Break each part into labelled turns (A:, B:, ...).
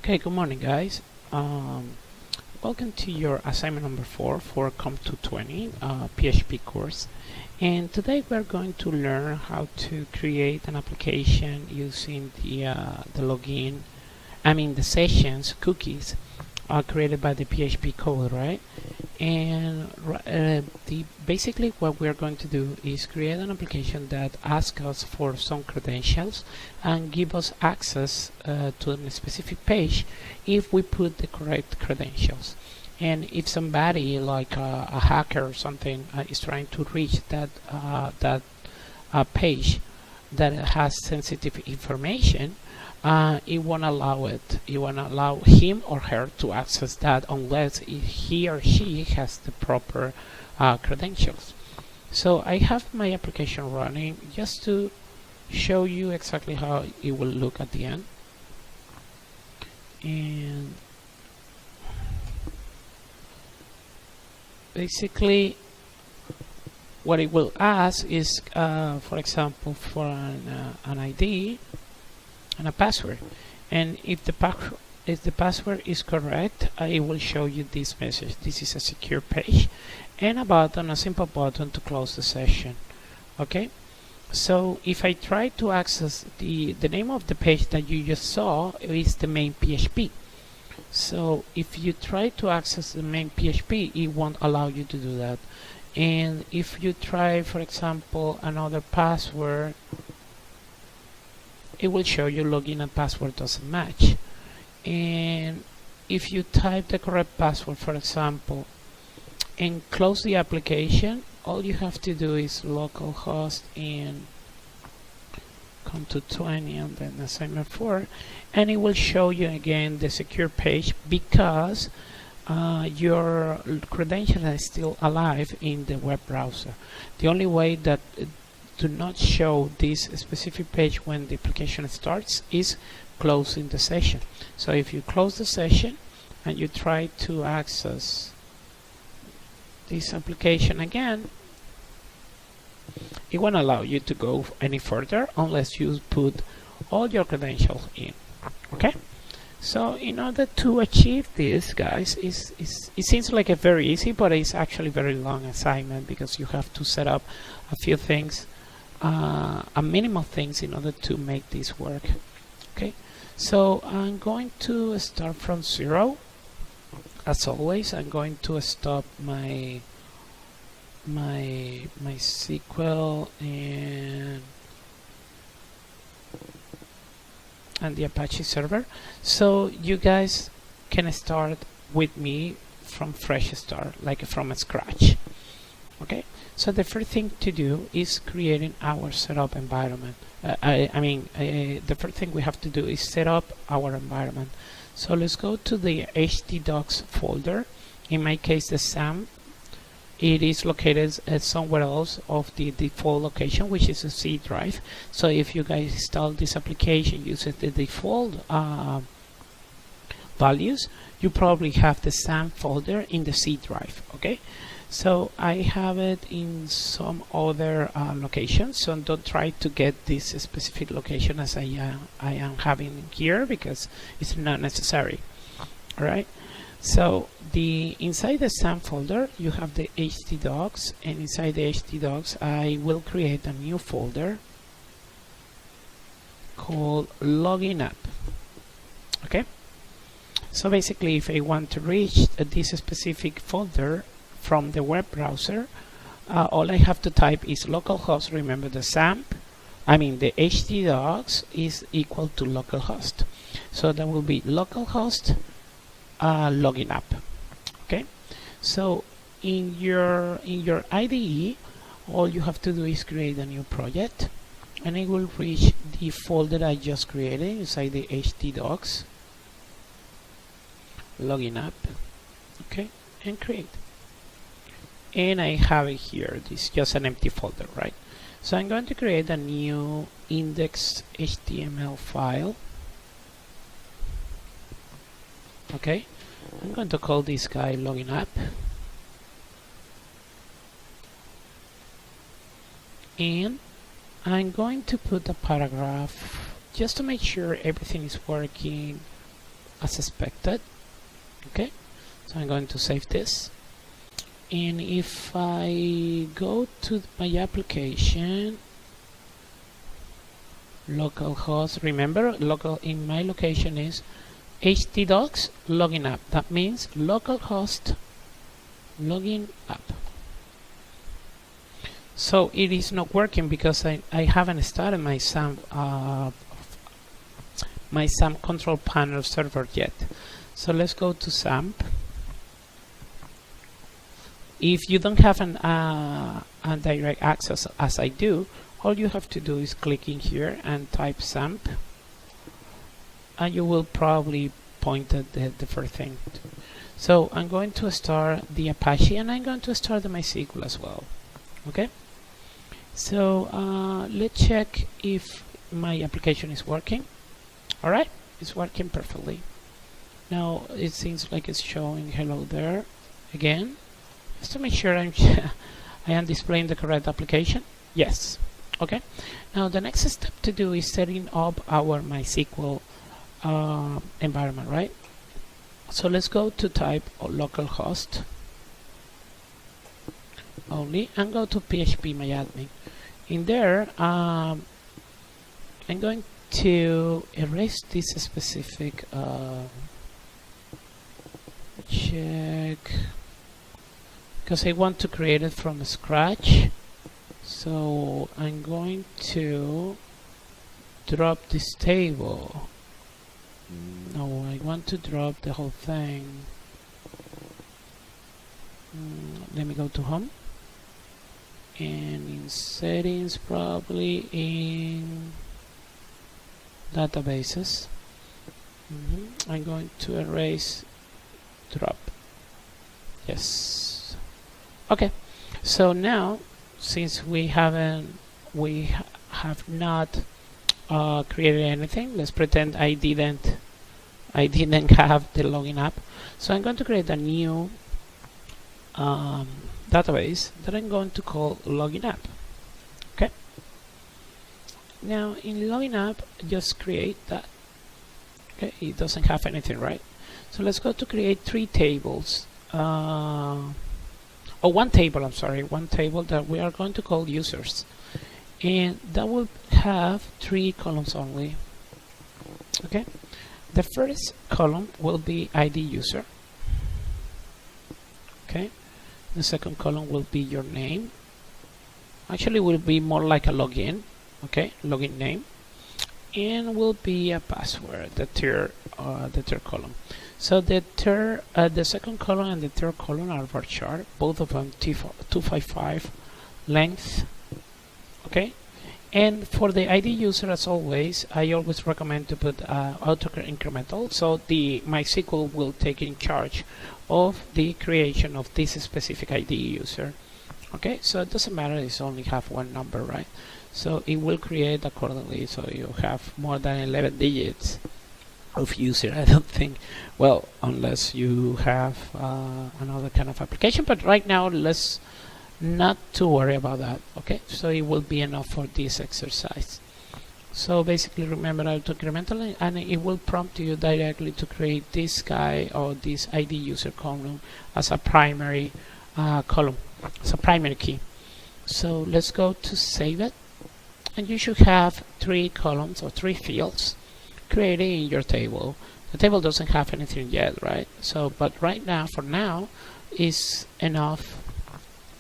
A: Okay, good morning, guys. Welcome to your assignment number 4 for Comp 220 PHP course. And today we're going to learn how to create an application using the login, the sessions cookies created by the PHP code, right? And basically what we're going to do is create an application that asks us for some credentials and give us access to a specific page if we put the correct credentials. And if somebody like a hacker or something is trying to reach that page that has sensitive information, it won't allow it. It won't allow him or her to access that unless he or she has the proper credentials. So I have my application running just to show you exactly how it will look at the end. And basically what it will ask is, for example, for an ID and a password, and if the password is correct, it will show you this message. This is a secure page, and a simple button to close the session. Okay, so if I try to access the name of the page that you just saw is the main PHP. So if you try to access the main PHP, it won't allow you to do that. And if you try, for example, another password, it will show you login and password doesn't match. And if you type the correct password, for example, and close the application, all you have to do is localhost and Comp 220 and then Assignment4, and it will show you again the secure page because your credentials are still alive in the web browser. The only way that to not show this specific page when the application starts is closing the session. So if you close the session and you try to access this application again, it won't allow you to go any further unless you put all your credentials in. Okay, so in order to achieve this, guys, it seems like a very easy, but it's actually very long assignment because you have to set up a few things, a minimal things in order to make this work. Okay, so I'm going to start from 0. As always, I'm going to stop my SQL and the Apache server, so you guys can start with me from fresh start, like from scratch. Okay, so the first thing to do is creating our setup environment. The first thing we have to do is set up our environment. So let's go to the htdocs folder. In my case, the SAM. It is located somewhere else of the default location, which is a C drive. So if you guys install this application using the default values, you probably have the SAM folder in the C drive. Okay, so I have it in some other locations, so don't try to get this specific location as I am having here because it's not necessary. All right. So inside the SAM folder you have the htdocs, and inside the htdocs I will create a new folder called login app. Okay, so basically if I want to reach this specific folder from the web browser, all I have to type is localhost. Remember, the the htdocs is equal to localhost, so that will be localhost login app. Okay, so in your IDE, all you have to do is create a new project, and it will reach the folder I just created inside the htdocs login app. Okay, and create, and I have it here. This is just an empty folder, right? So I'm going to create a new index.html file. Okay, I'm going to call this guy login app, and I'm going to put a paragraph just to make sure everything is working as expected. Okay, so I'm going to save this, and if I go to my application, localhost, remember local in my location is htdocs login app. That means localhost login app. So it is not working because I haven't started my SAM control panel server yet. So let's go to SAMP. If you don't have a direct access as I do, all you have to do is click in here and type SAMP, and you will probably point at the first thing. So I'm going to start the Apache, and I'm going to start the MySQL as well. Okay, so let's check if my application is working. Alright, it's working perfectly. Now it seems like it's showing hello there again, just to make sure I am displaying the correct application. Yes. Okay, now the next step to do is setting up our MySQL environment, right? So let's go to type localhost only and go to phpMyAdmin. In there, I'm going to erase this specific check because I want to create it from scratch. So I'm going to drop this table. No, I want to drop the whole thing. Let me go to home, and in settings, probably in databases, I'm going to erase drop. Yes. Okay, so now since we have not created anything, let's pretend I didn't have the login app. So I'm going to create a new database that I'm going to call login app. Okay, now in login app, just create that. Okay, it doesn't have anything, right? So let's go to create three tables. One table, I'm sorry, one table that we are going to call users, and that will have 3 columns only. Okay, the first column will be ID user. Okay, the second column will be your name. Actually, will be more like a login. Okay, login name, and will be a password. The third column. So the second column and the third column are varchar, both of them 255 length. Okay, and for the ID user, as always, I always recommend to put auto incremental, so the MySQL will take in charge of the creation of this specific ID user. Okay, so it doesn't matter, it's only have one number, right? So it will create accordingly, so you have more than 11 digits of user. I don't think, well, unless you have another kind of application, but right now let's not to worry about that. Okay, so it will be enough for this exercise. So basically, remember auto incremental, and it will prompt you directly to create this guy or this ID user column as a primary column, as a primary key. So let's go to save it, and you should have 3 columns or 3 fields created in your table. The table doesn't have anything yet, right? So, but right now, for now, is enough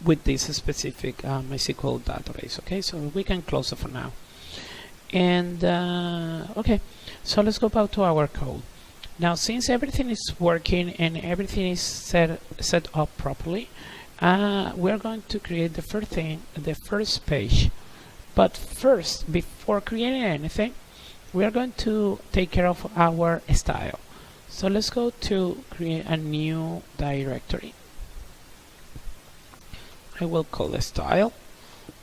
A: with this specific MySQL database. Okay, so we can close it for now. And okay, so let's go back to our code. Now, since everything is working and everything is set up properly, we're going to create the first page. But first, before creating anything, we are going to take care of our style. So let's go to create a new directory. I will call it style,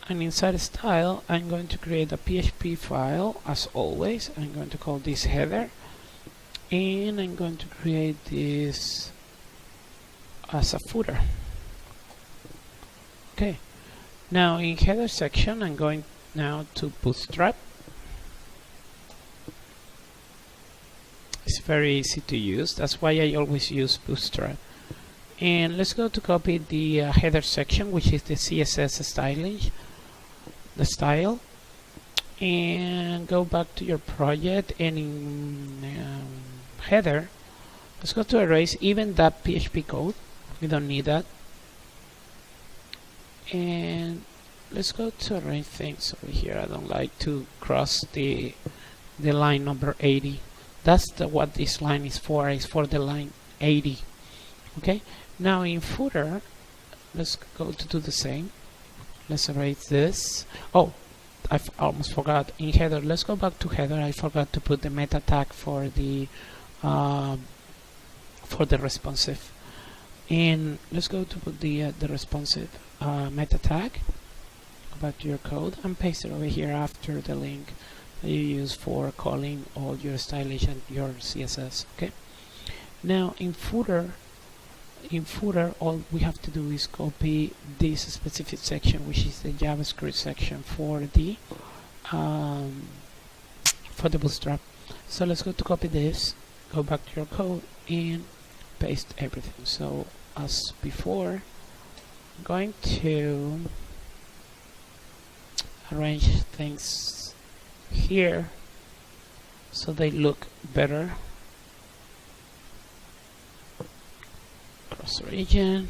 A: and inside style I'm going to create a PHP file. As always, I'm going to call this header, and I'm going to create this as a footer. Okay, now in header section I'm going now to bootstrap It's very easy to use. That's why I always use Bootstrap. And let's go to copy the header section, which is the CSS styling, the style, and go back to your project, and in header, let's go to erase even that PHP code. We don't need that. And let's go to arrange things over here. I don't like to cross the line number 80. That's what this line is for the line 80. Okay, now in footer, let's go to do the same. Let's erase this. Oh, I almost forgot. In header, let's go back to header. I forgot to put the meta tag for the responsive. And let's go to put the responsive meta tag. Go back to your code and paste it over here after the link that you use for calling all your stylish and your CSS. Okay. Now in footer, all we have to do is copy this specific section, which is the JavaScript section for the Bootstrap. So let's go to copy this, go back to your code, and paste everything. So as before, I'm going to arrange things here so they look better. Cross region.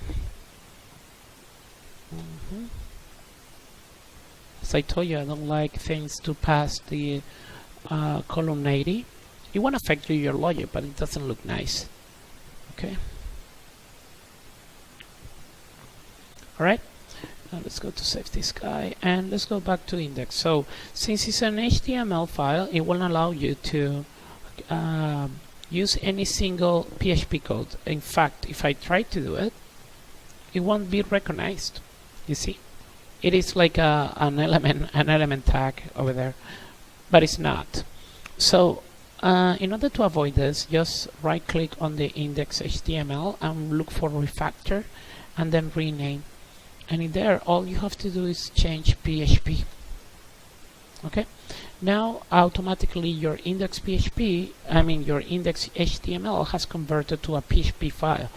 A: As I told you, I don't like things to pass the column 80. You want to factor your logic, but it doesn't look nice. Okay. All right. Now let's go to save this guy and let's go back to index. So since it's an HTML file, it won't allow you to use any single PHP code. In fact, if I try to do it, it won't be recognized. You see, it is like an element tag over there, but it's not. So in order to avoid this, just right click on the index HTML and look for refactor and then rename. And in there, all you have to do is change PHP. Okay. Now automatically your index your index HTML has converted to a PHP file,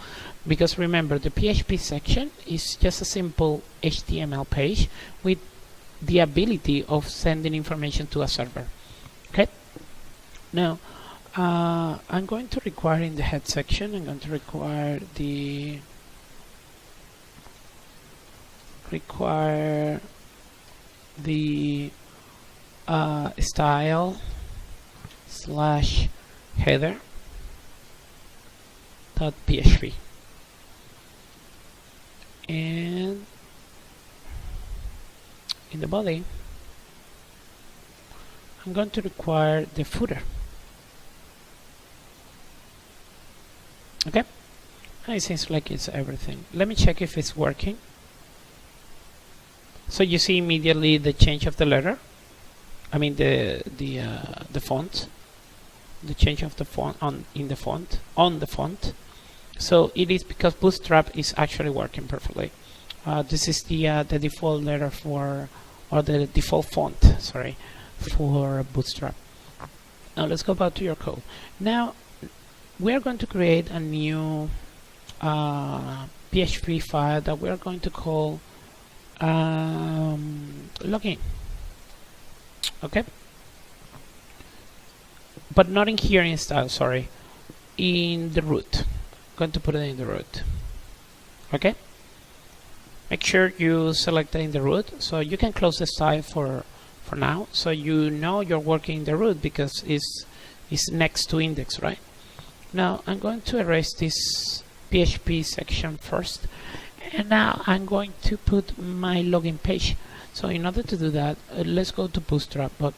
A: because remember, the PHP section is just a simple HTML page with the ability of sending information to a server. Okay. Now I'm going to require in the head section, I'm going to require the style / header .php, and in the body I'm going to require the footer. Okay, it seems like it's everything. Let me check if it's working. So you see immediately the change of the letter. I mean the font, the change of the font on the font. So it is because Bootstrap is actually working perfectly. This is the default letter or the default font, sorry, for Bootstrap. Now let's go back to your code. Now we are going to create a new PHP file that we are going to call login. Okay, but not in here in style, sorry, in the root. I'm going to put it in the root. Okay, make sure you select it in the root, so you can close the style for now, so you know you're working in the root because it's next to index, right? Now I'm going to erase this PHP section first, and now I'm going to put my login page. So in order to do that, let's go to Bootstrap, but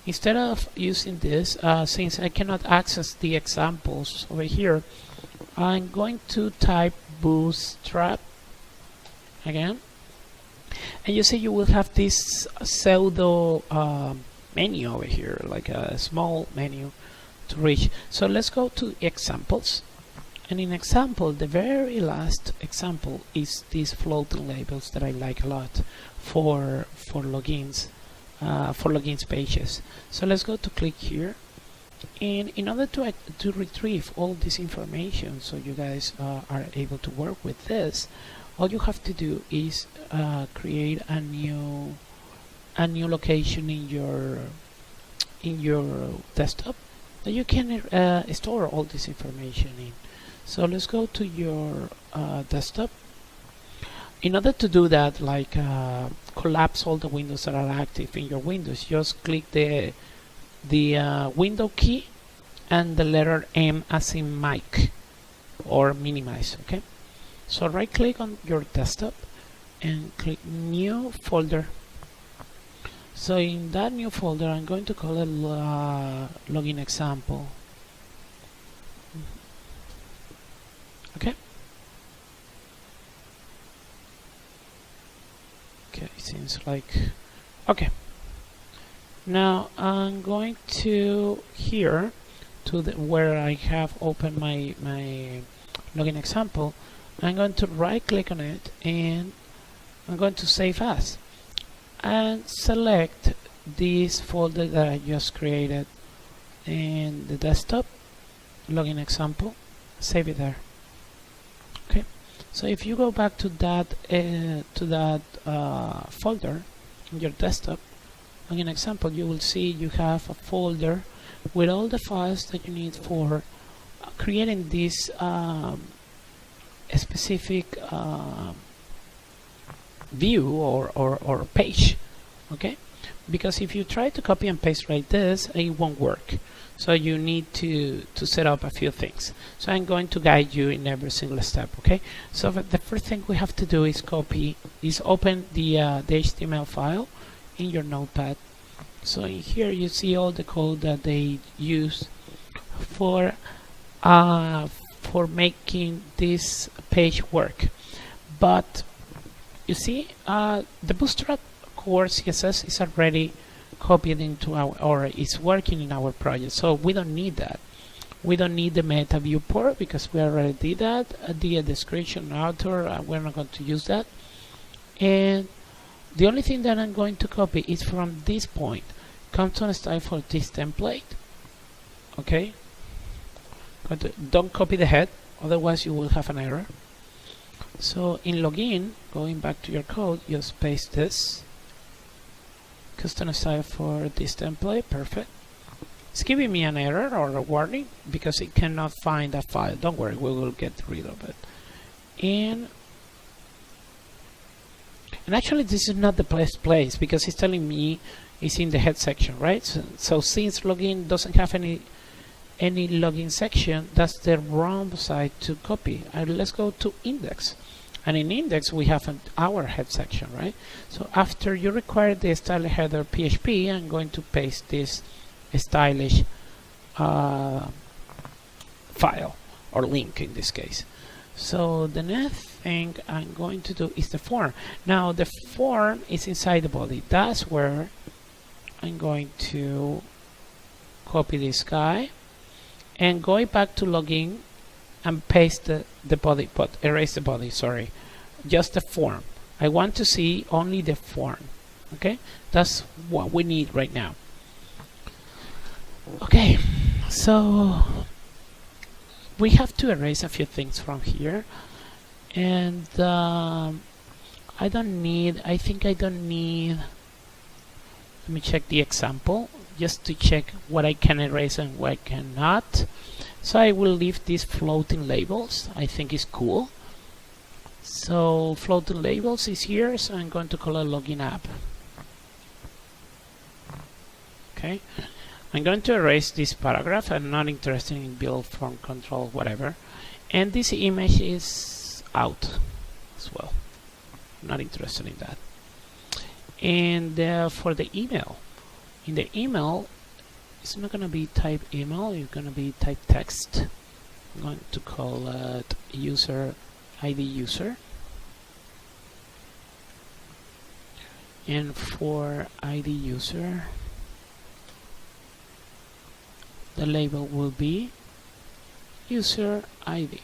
A: instead of using this, since I cannot access the examples over here, I'm going to type Bootstrap again, and you see you will have this pseudo menu over here, like a small menu to reach. So let's go to examples, and in example, the very last example is these floating labels that I like a lot for logins pages. So let's go to click here And in order to retrieve all this information, so you guys are able to work with this, all you have to do is create a new location in your desktop that you can store all this information in. So let's go to your desktop. In order to do that, like collapse all the windows that are active in your Windows, just click the window key and the letter M as in Mike, or minimize. Okay, so right click on your desktop and click new folder. So in that new folder, I'm going to call it login example. Okay. Okay, seems like okay. Now I'm going to here to where I have opened my login example. I'm going to right click on it and I'm going to save as and select this folder that I just created in the desktop, login example, save it there. Okay, so if you go back to that folder in your desktop, login example, you will see you have a folder with all the files that you need for creating this specific view or page. Okay, because if you try to copy and paste like this, it won't work. So you need to set up a few things. So I'm going to guide you in every single step. Okay, so the first thing we have to do is open the HTML file in your notepad. So in here you see all the code that they use for making this page work. But you see, the Bootstrap core CSS is already copied into or is working in our project, so we don't need that. We don't need the meta viewport because we already did that. The description author, we're not going to use that. And the only thing that I'm going to copy is from this point. Come to style for this template. Okay. Don't copy the head, otherwise you will have an error. So in login, going back to your code, just paste this. Custom style for this template, perfect. It's giving me an error or a warning because it cannot find a file. Don't worry, we will get rid of it. And actually this is not the best place because it's telling me it's in the head section, right? So since login doesn't have any login section, that's the wrong site to copy. Let's go to index. And in index we have our head section, right? So after you require the style header PHP, I'm going to paste this stylish file or link in this case. So the next thing I'm going to do is the form. Now the form is inside the body. That's where I'm going to copy this guy and go back to login and paste the body, but erase the body, sorry, just the form. I want to see only the form. Okay, that's what we need right now. Okay, so we have to erase a few things from here, and I think I don't need, let me check the example just to check what I can erase and what I cannot. So I will leave these floating labels. I think it's cool. So floating labels is here, so I'm going to call it login app. Okay, I'm going to erase this paragraph. I'm not interested in build form control, whatever. And this image is out as well. I'm not interested in that. And for the email, in the email, it's not going to be type email, it's going to be type text. I'm going to call it user ID user. And for ID user, the label will be user ID.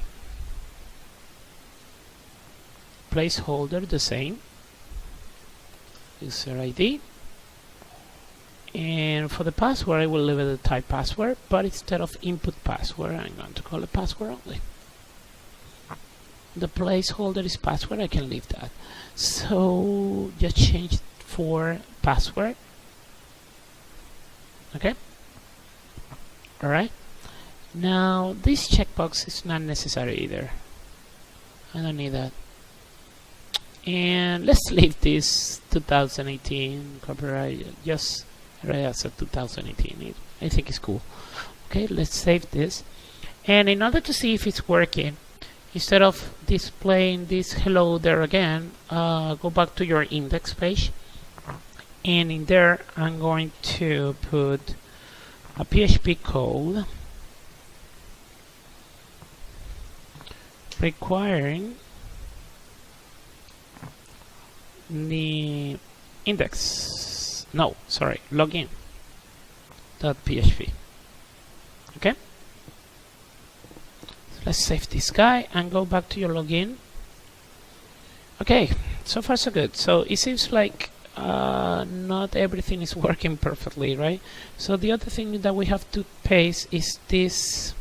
A: Placeholder the same, user ID. And for the password, I will leave it a type password, but instead of input password, I'm going to call it password only. The placeholder is password, I can leave that. So just change for password. Okay. Alright. Now this checkbox is not necessary either. I don't need that. And let's leave this 2018 copyright just right as a 2018. I think it's cool. Okay, let's save this. And in order to see if it's working, instead of displaying this hello there again, go back to your index page. And in there, I'm going to put a PHP code requiring the index, no, sorry, login .php. Okay, so let's save this guy and go back to your login. Okay, so far so good. So it seems like not everything is working perfectly, right? So the other thing that we have to paste is this,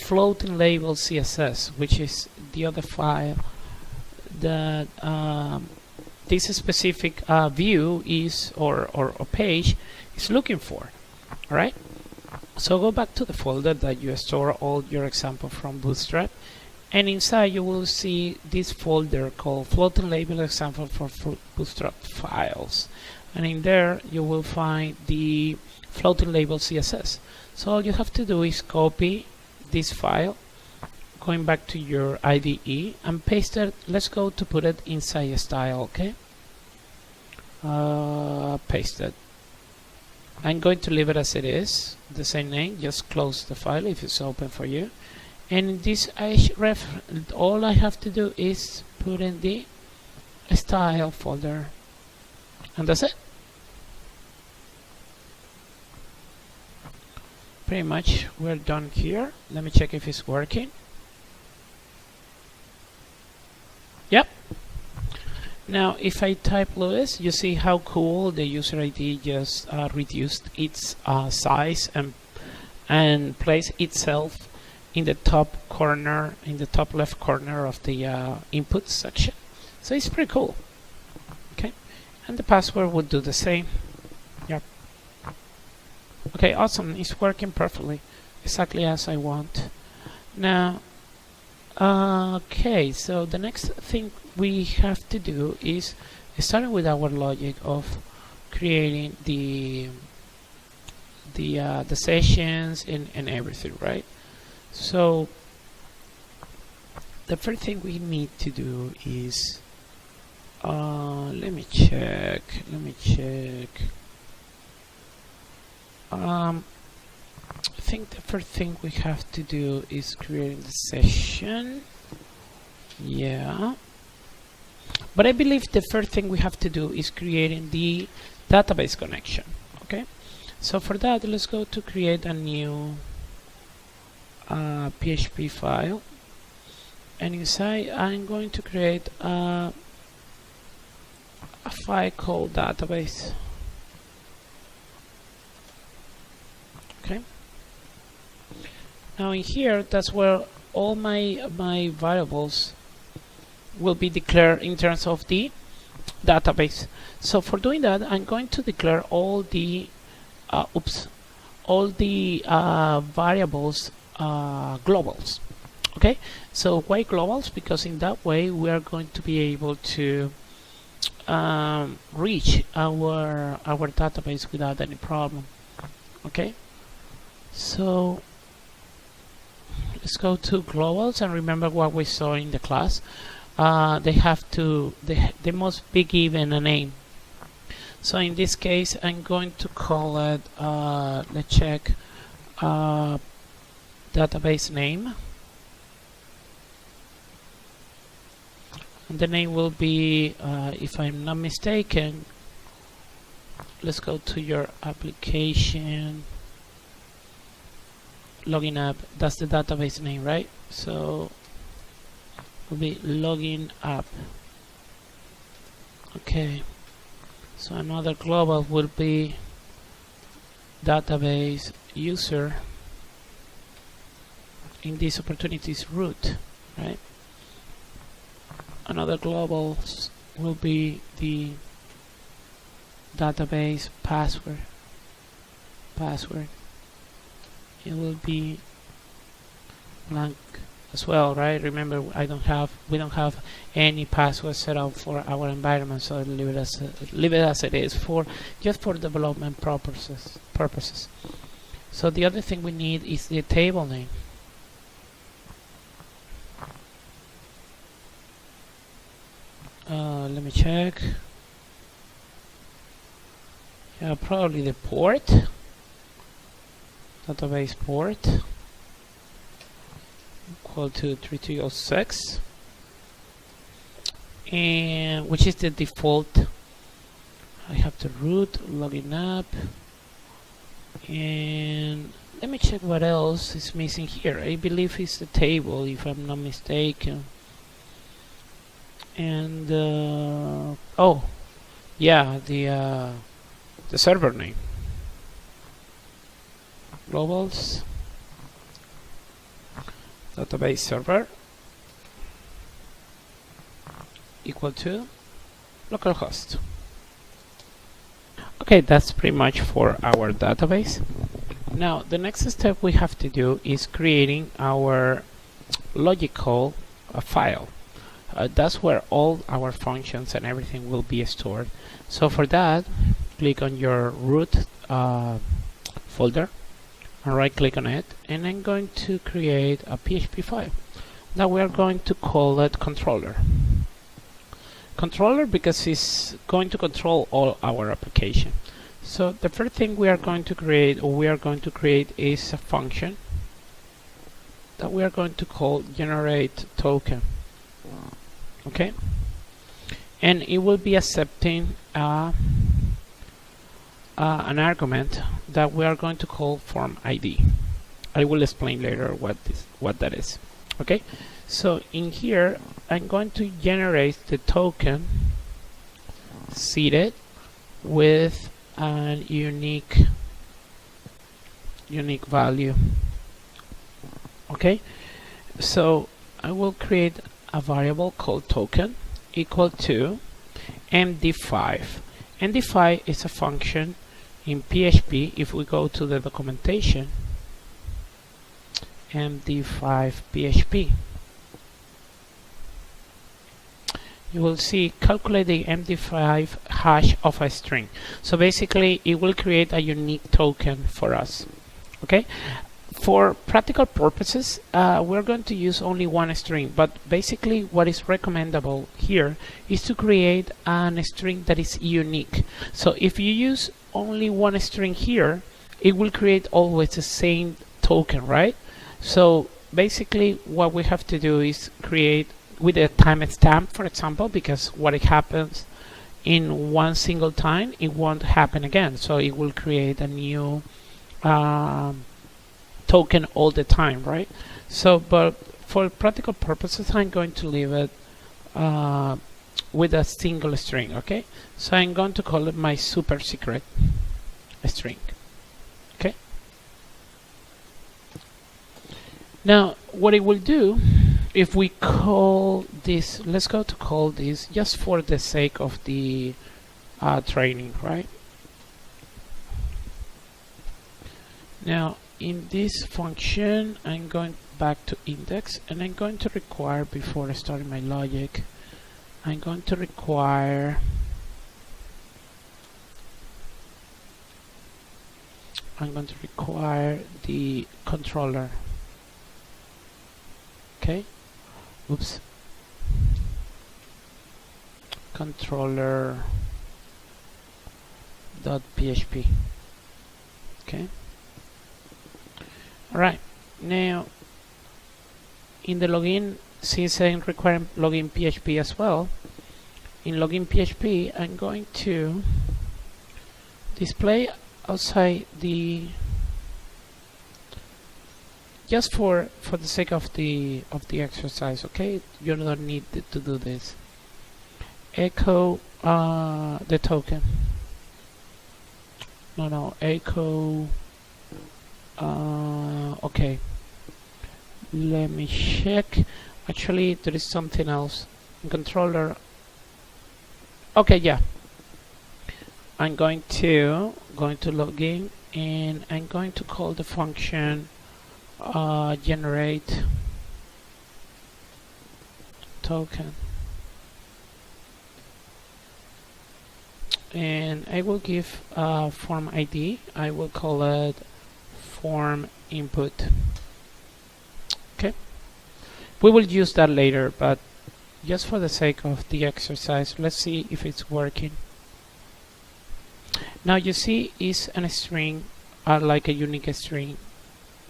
A: floating label CSS, which is the other file that this specific view is or page is looking for. All right, so go back to the folder that you store all your example from Bootstrap, and inside you will see this folder called floating label example for Bootstrap files, and in there you will find the floating label CSS. So all you have to do is copy this file, going back to your IDE, and paste it. Let's go to put it inside style. Okay, paste it. I'm going to leave it as it is, the same name. Just close the file if it's open for you. And in this href, all I have to do is put in the style folder, and that's it. Pretty much we're done here. Let me check if it's working. Yep. Now if I type Lewis, you see how cool the user ID just reduced its size and placed itself in the top corner, in the top left corner of the input section. So it's pretty cool. Okay, and the password would do the same. Yep. Okay, awesome. It's working perfectly, exactly as I want. Now, okay, so the next thing we have to do is starting with our logic of creating the sessions and everything, right? So the first thing we need to do is let me check. I think the first thing we have to do is create the session. Yeah, but I believe the first thing we have to do is creating the database connection. Okay, so for that, let's go to create a new PHP file, and inside I'm going to create a file called database. Okay, now in here, that's where all my variables will be declared in terms of the database. So for doing that, I'm going to declare all the variables globals. Okay, so why globals? Because in that way we are going to be able to reach our database without any problem. Okay, so let's go to globals and remember what we saw in the class. They must be given a name. So in this case, I'm going to call it, let's check, database name. And the name will be, if I'm not mistaken, let's go to your application, login app. That's the database name, right? So it will be login app. Okay. So another global will be database user. In this opportunity is root, right? Another global will be the database password. It will be blank as well, right? Remember, we don't have any password set up for our environment, so leave it as it is just for development purposes. So the other thing we need is the table name. Let me check. Yeah, probably the port, database port equal to 3206, and which is the default. I have the root login up, and let me check what else is missing here. I believe it's the table, if I'm not mistaken. And oh yeah, the server name, globals database server equal to localhost. Okay, that's pretty much for our database. Now the next step we have to do is creating our logical file. That's where all our functions and everything will be stored. So for that, click on your root folder and right click on it, and I'm going to create a PHP file that we are going to call it controller because it's going to control all our application. So the first thing we are going to create is a function that we are going to call generate token. Okay, and it will be accepting an argument that we are going to call form ID. I will explain later what that is. Okay, so in here I'm going to generate the token seeded with an unique value. Okay, so I will create a variable called token equal to md5. md5 is a function in PHP. If we go to the documentation, md5 PHP, you will see calculate the md5 hash of a string. So basically it will create a unique token for us. Okay, for practical purposes, we're going to use only one string, but basically what is recommendable here is to create a string that is unique. So if you use only one string here, it will create always the same token, right? So basically what we have to do is create with a timestamp, for example, because what it happens in one single time, it won't happen again. So it will create a new token all the time, right? So, but for practical purposes, I'm going to leave it with a single string. Okay, so I'm going to call it my super secret string. Okay, now what it will do if we call this, let's go to call this just for the sake of the training, right? Now in this function, I'm going back to index, and I'm going to require, before starting my logic, I'm going to require the controller. Okay, oops, controller.php. Okay. Alright, now in the login, since I'm requiring login PHP as well, in login PHP I'm going to display outside the, just for the sake of the exercise, okay? You don't need to do this. Echo the token. no, echo. Okay, let me check. Actually, there is something else in controller. Okay, yeah, I'm going to log in, and I'm going to call the function generate token, and I will give form ID. I will call it form input. Okay, we will use that later, but just for the sake of the exercise, let's see if it's working. Now you see it's a string, like a unique string,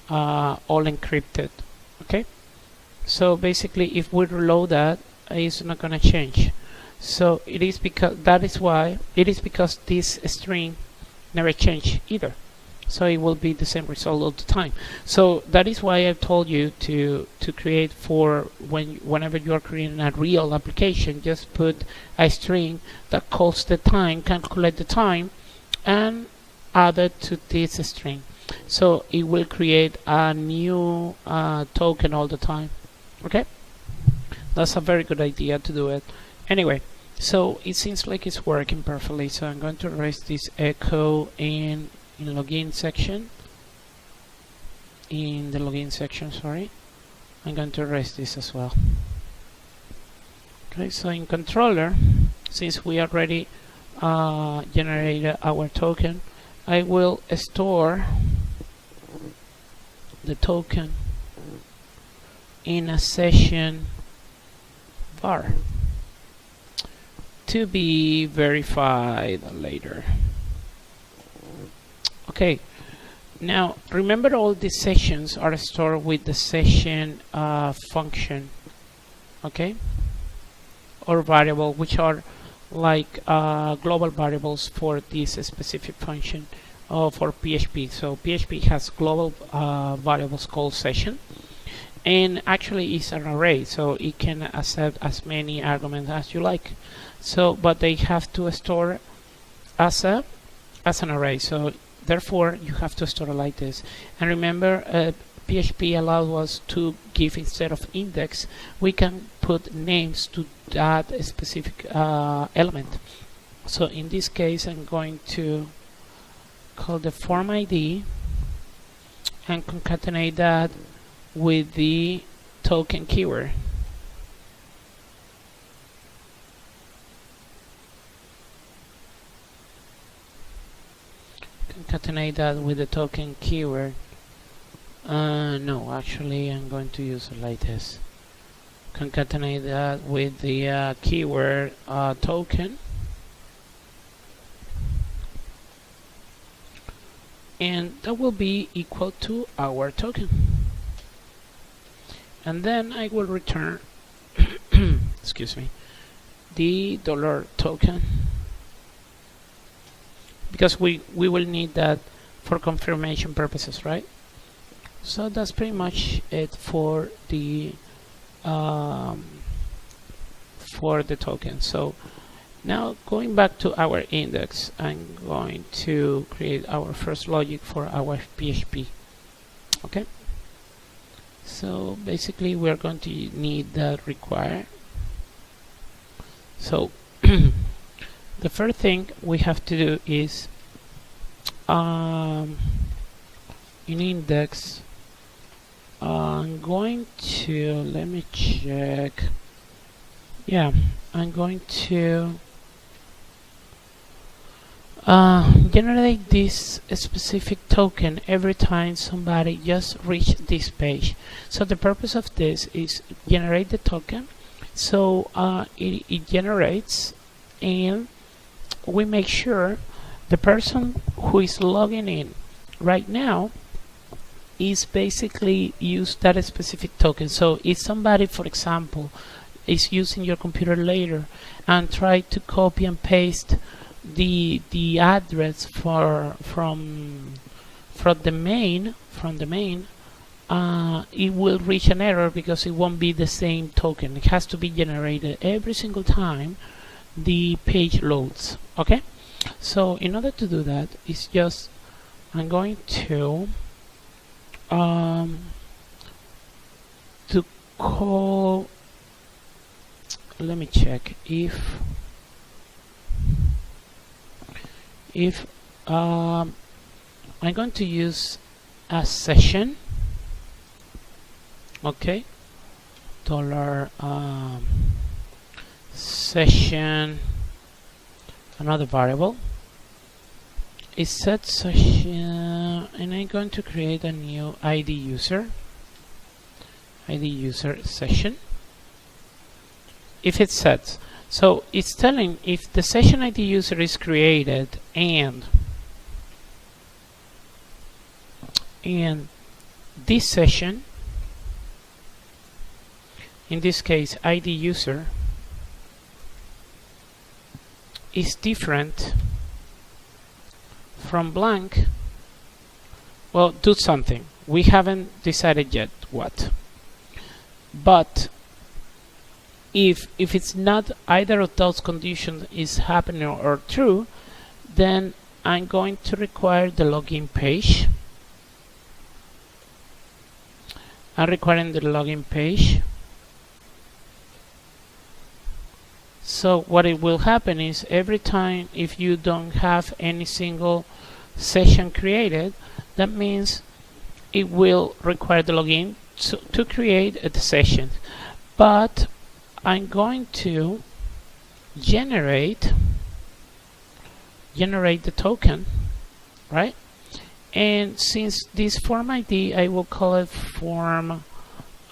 A: all encrypted. Okay, so basically if we reload that, it's not going to change. So it is because this string never changed either, so it will be the same result all the time. So that is why I've told you to create for whenever you are creating a real application, just put a string that calls the time, calculate the time, and add it to this string, so it will create a new token all the time. Okay, that's a very good idea to do it. Anyway, so it seems like it's working perfectly, so I'm going to erase this echo in login section. In the login section, sorry, I'm going to erase this as well. Okay, so in controller, since we already generated our token, I will store the token in a session var to be verified later. Okay, now remember, all these sessions are stored with the session function, okay, or variable, which are like global variables for this specific function for PHP. So PHP has global variables called session, and actually it's an array, so it can accept as many arguments as you like. So but they have to store as an array, so therefore you have to store it like this. And remember, PHP allows us to give, instead of index, we can put names to that specific element. So in this case, I'm going to call the form ID and concatenate that with the token keyword. Concatenate that with the token keyword. No, actually I'm going to use it like this. Concatenate that with the keyword token, and that will be equal to our token. And then I will return excuse me, the $token, because we will need that for confirmation purposes, right? So that's pretty much it for the token. So now, going back to our index, I'm going to create our first logic for our PHP. Okay, so basically we're going to need that require. So the first thing we have to do is in index, I'm going to, let me check. Yeah, I'm going to generate this specific token every time somebody just reach this page. So the purpose of this is generate the token, so it generates, and we make sure the person who is logging in right now is basically use that specific token. So if somebody, for example, is using your computer later and try to copy and paste the address from the main, it will reach an error because it won't be the same token. It has to be generated every single time the page loads. Okay, So in order to do that, it's just I'm going to call, let me check if I'm going to use a session, okay, dollar session, another variable is set session, and I'm going to create a new ID user session. If it's set, so it's telling if the session ID user is created and this session, in this case ID user, is different from blank, well, do something. We haven't decided yet what, but if it's not either of those conditions is happening or true, then I'm going to require the login page. I'm requiring the login page. So what it will happen is every time if you don't have any single session created, that means it will require the login to create the session. But I'm going to generate the token, right? And since this form ID, I will call it form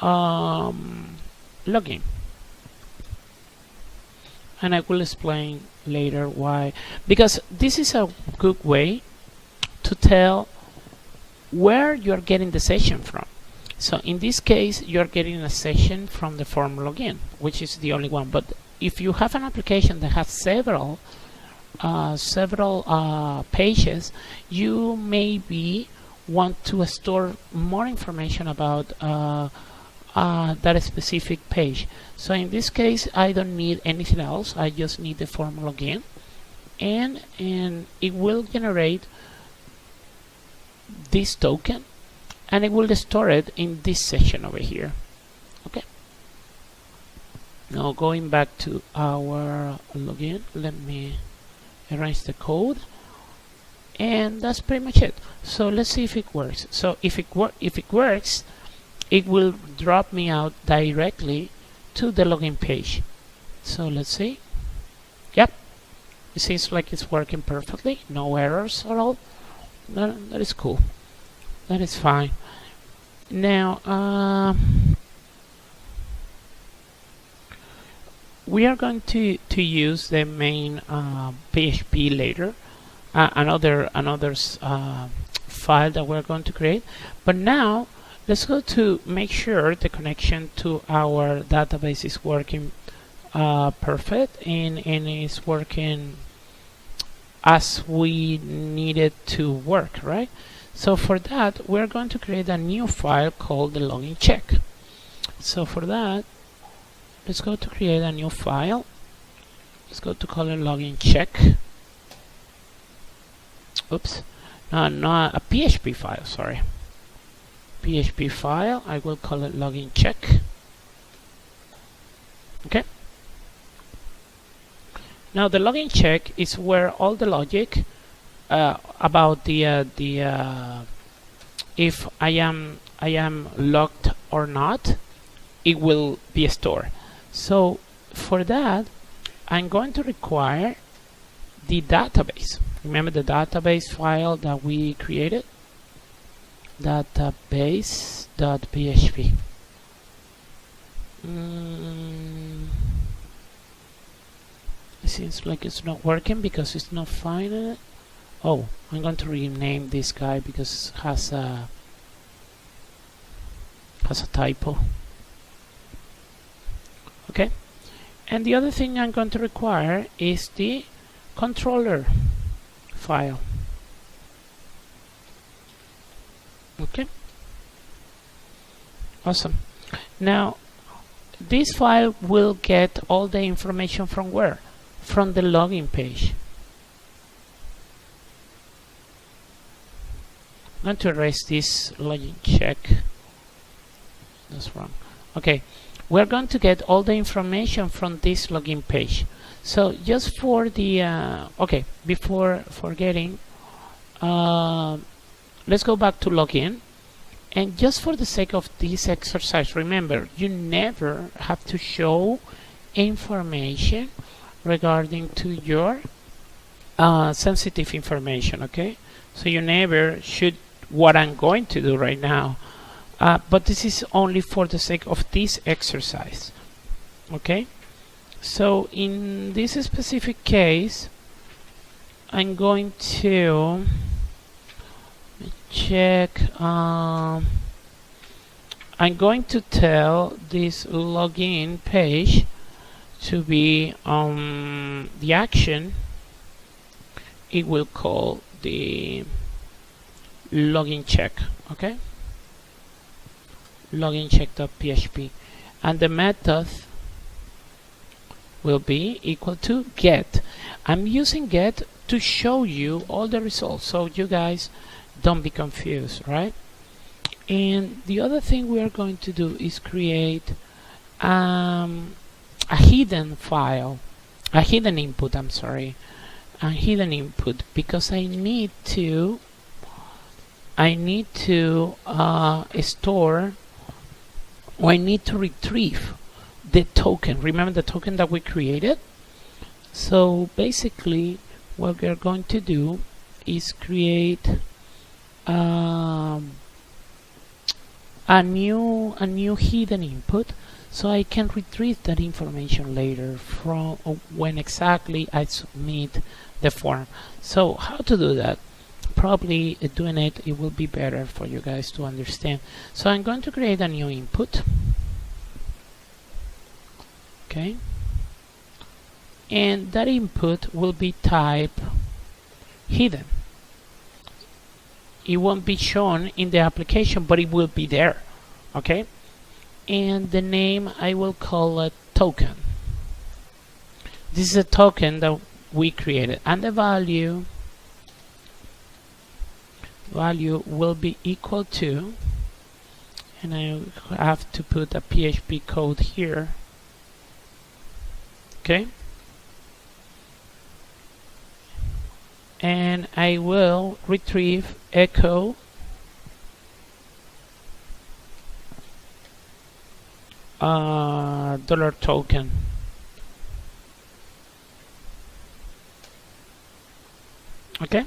A: login. And I will explain later why, because this is a good way to tell where you're getting the session from. So in this case, you're getting a session from the form login, which is the only one. But if you have an application that has several pages, you maybe want to store more information about that specific page. So in this case, I don't need anything else. I just need the form login, and it will generate this token, and it will store it in this section over here. Okay. Now going back to our login, let me erase the code, and that's pretty much it. So let's see if it works. So if it works, it will drop me out directly to the login page. So let's see. Yep, it seems like it's working perfectly. No errors at all. That is cool. That is fine. Now we are going to use the main PHP later, another file that we're going to create. But now let's go to make sure the connection to our database is working perfect and is working as we need it to work, right? So for that, we're going to create a new file called the login check. So for that, let's go to create a new file. Let's go to call it login check. Oops, no, not a PHP file, sorry. PHP file, I will call it login check. Okay. Now the login check is where all the logic about the if I am logged or not, it will be stored. So for that, I'm going to require the database. Remember the database file that we created? Database.php. It seems like it's not working because it's not finding it. Oh, I'm going to rename this guy because it has a typo. Okay, and the other thing I'm going to require is the controller file. Okay, awesome. Now this file will get all the information from where? From the login page. I'm going to erase this login check. That's wrong. Okay, we're going to get all the information from this login page. So just for the okay, before forgetting, let's go back to login. And just for the sake of this exercise, remember, you never have to show information regarding to your sensitive information, okay? So you never should, what I'm going to do right now, but this is only for the sake of this exercise, okay? So in this specific case, I'm going to check, I'm going to tell this login page to be the action. It will call the login check, okay? Login check.php, and the method will be equal to get. I'm using get to show you all the results, so you guys don't be confused, right? And the other thing we are going to do is create a hidden file, a hidden input, I'm sorry, a hidden input, because I need to store, or I need to retrieve the token. Remember the token that we created? So basically what we're going to do is create a new hidden input, so I can retrieve that information later from when exactly I submit the form. So how to do that? Probably doing it will be better for you guys to understand. So I'm going to create a new input, okay, and that input will be type hidden. It won't be shown in the application, but it will be there, okay? And the name, I will call it token. This is a token that we created, and the value will be equal to, and I have to put a PHP code here, okay? And I will retrieve echo dollar token. Okay,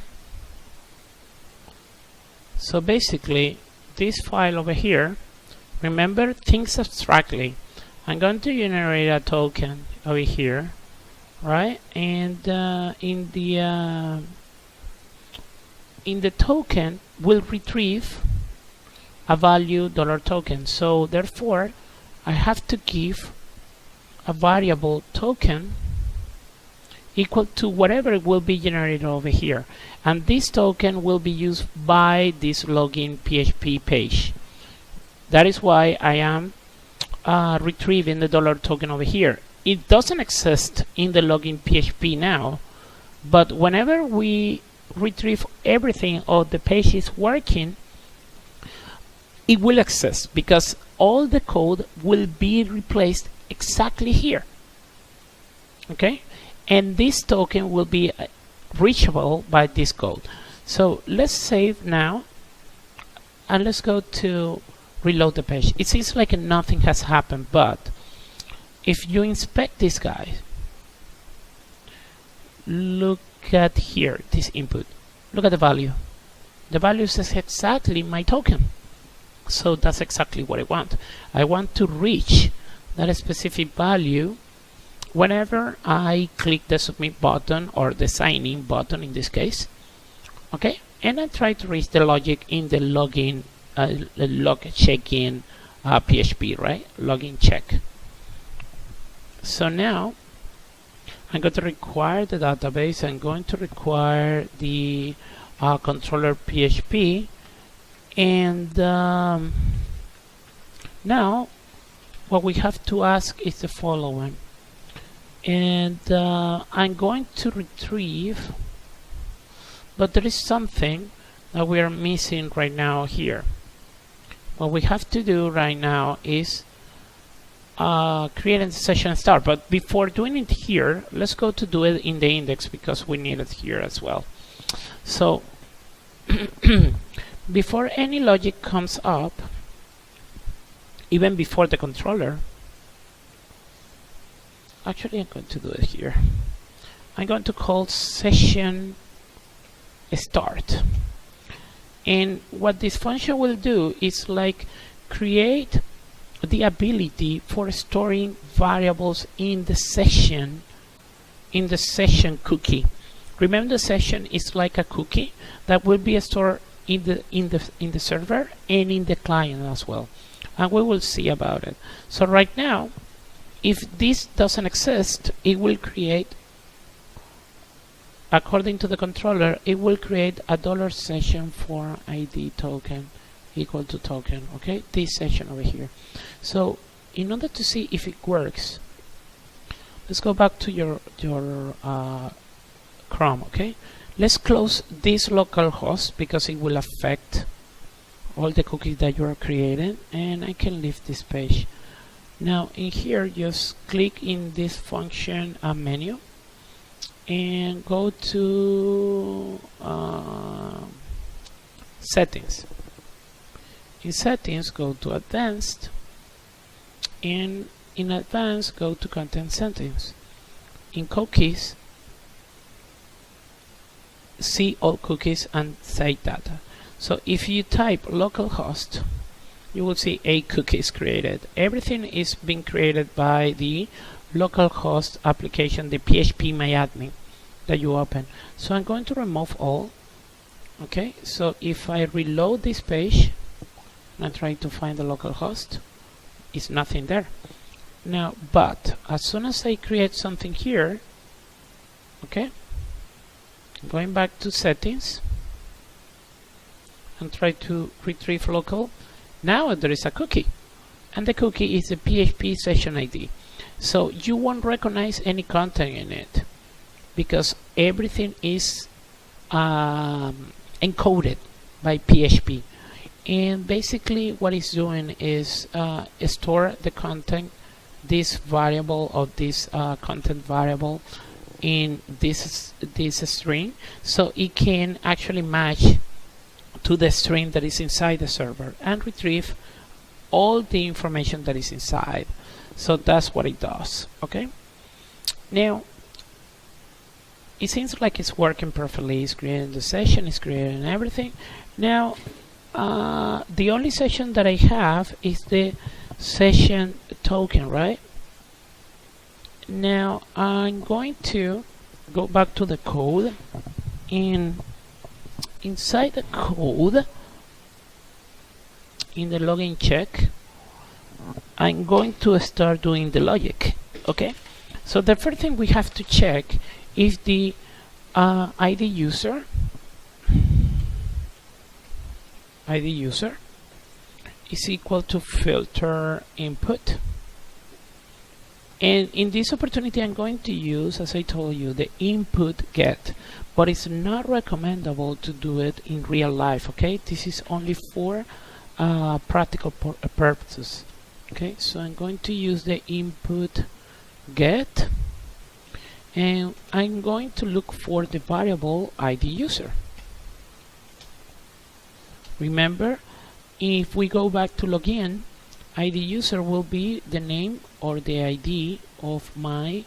A: so basically this file over here, remember, things abstractly. I'm going to generate a token over here, right? And in the token will retrieve a value dollar token. So therefore I have to give a variable token equal to whatever will be generated over here, and this token will be used by this login PHP page. That is why I am retrieving the dollar token over here. It doesn't exist in the login PHP now, but whenever we retrieve everything or the page is working, it will exist, because all the code will be replaced exactly here, okay? And this token will be reachable by this code. So let's save now, and let's go to reload the page. It seems like nothing has happened, but if you inspect this guy, look at here, this input, look at the value. The value says exactly my token. So that's exactly what I want. I want to reach that specific value whenever I click the submit button, or the sign in button in this case, okay? And I try to reach the logic in the login log check-in PHP, right? Login check. So now I'm going to require the database. I'm going to require the controller PHP, and now what we have to ask is the following. And I'm going to retrieve, but there is something that we are missing right now here. What we have to do right now is creating the session start. But before doing it here, let's go to do it in the index because we need it here as well. So before any logic comes up, even before the controller, actually I'm going to do it here. I'm going to call session start. And what this function will do is like create the ability for storing variables in the session cookie. Remember, the session is like a cookie that will be stored in the server and in the client as well, and we will see about it. So right now, if this doesn't exist, it will create, according to the controller, it will create a $session4 ID token equal to token. Okay, this session over here. So in order to see if it works, let's go back to your Chrome. Okay, let's close this local host because it will affect all the cookies that you are creating, and I can leave this page. Now in here, just click in this function menu and go to settings. In settings, go to advanced, and in advanced, go to content settings. In cookies, see all cookies and save data. So if you type localhost, you will see 8 cookies created. Everything is being created by the localhost application, the PHP MyAdmin that you open. So I'm going to remove all. Okay, so if I reload this page and I try to find the localhost, it's nothing there. Now, but as soon as I create something here, okay, going back to settings and try to retrieve local, now there is a cookie, and the cookie is a PHP session ID. So you won't recognize any content in it because everything is encoded by PHP. And basically what it's doing is store the content, this variable of this content variable in this string, so it can actually match to the string that is inside the server and retrieve all the information that is inside. So that's what it does. Okay, now it seems like it's working perfectly. It's creating the session, it's creating everything. Now the only session that I have is the session token, right? Now I'm going to go back to the code, and inside the code, in the login check, I'm going to start doing the logic. Okay, so the first thing we have to check is the ID user is equal to filter input. And in this opportunity, I'm going to use, as I told you, the input get, but it's not recommendable to do it in real life. Okay, this is only for practical purposes. Okay, so I'm going to use the input get, and I'm going to look for the variable ID user. Remember, if we go back to login, ID user will be the name or the ID of my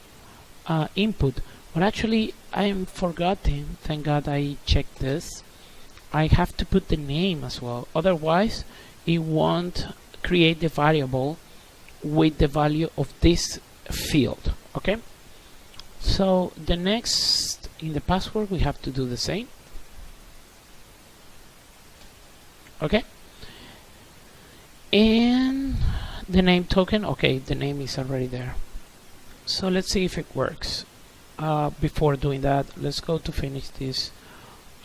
A: input. But actually, I am forgetting. Thank God I checked this. I have to put the name as well. Otherwise, it won't create the variable with the value of this field. Okay. So the next, in the password, we have to do the same. Okay. And the name token, okay, the name is already there. So let's see if it works. Before doing that, let's go to finish this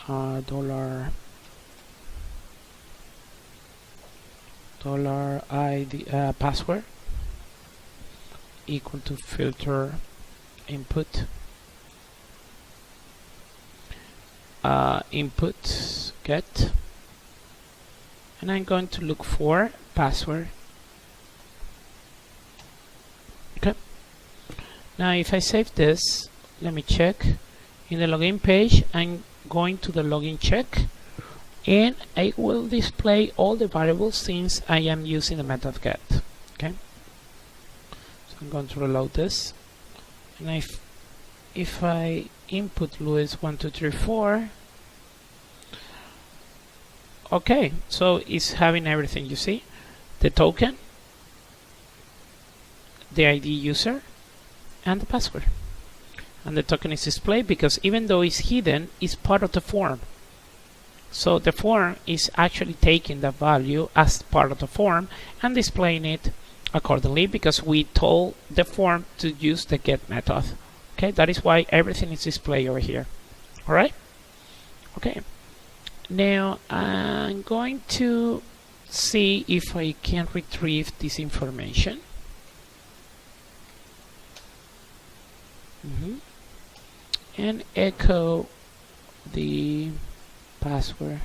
A: $ID password equal to filter input. Input get, and I'm going to look for password. Okay. Now if I save this, let me check. In the login page, I'm going to the login check, and it will display all the variables since I am using the method get. Okay. So I'm going to reload this, and if I input Luis1234, okay, so it's having everything. You see the token, the ID user, and the password. And the token is displayed because even though it's hidden, it's part of the form. So the form is actually taking the value as part of the form and displaying it accordingly because we told the form to use the get method. Okay, that is why everything is displayed over here. All right. Okay. Now I'm going to see if I can retrieve this information. And echo the password.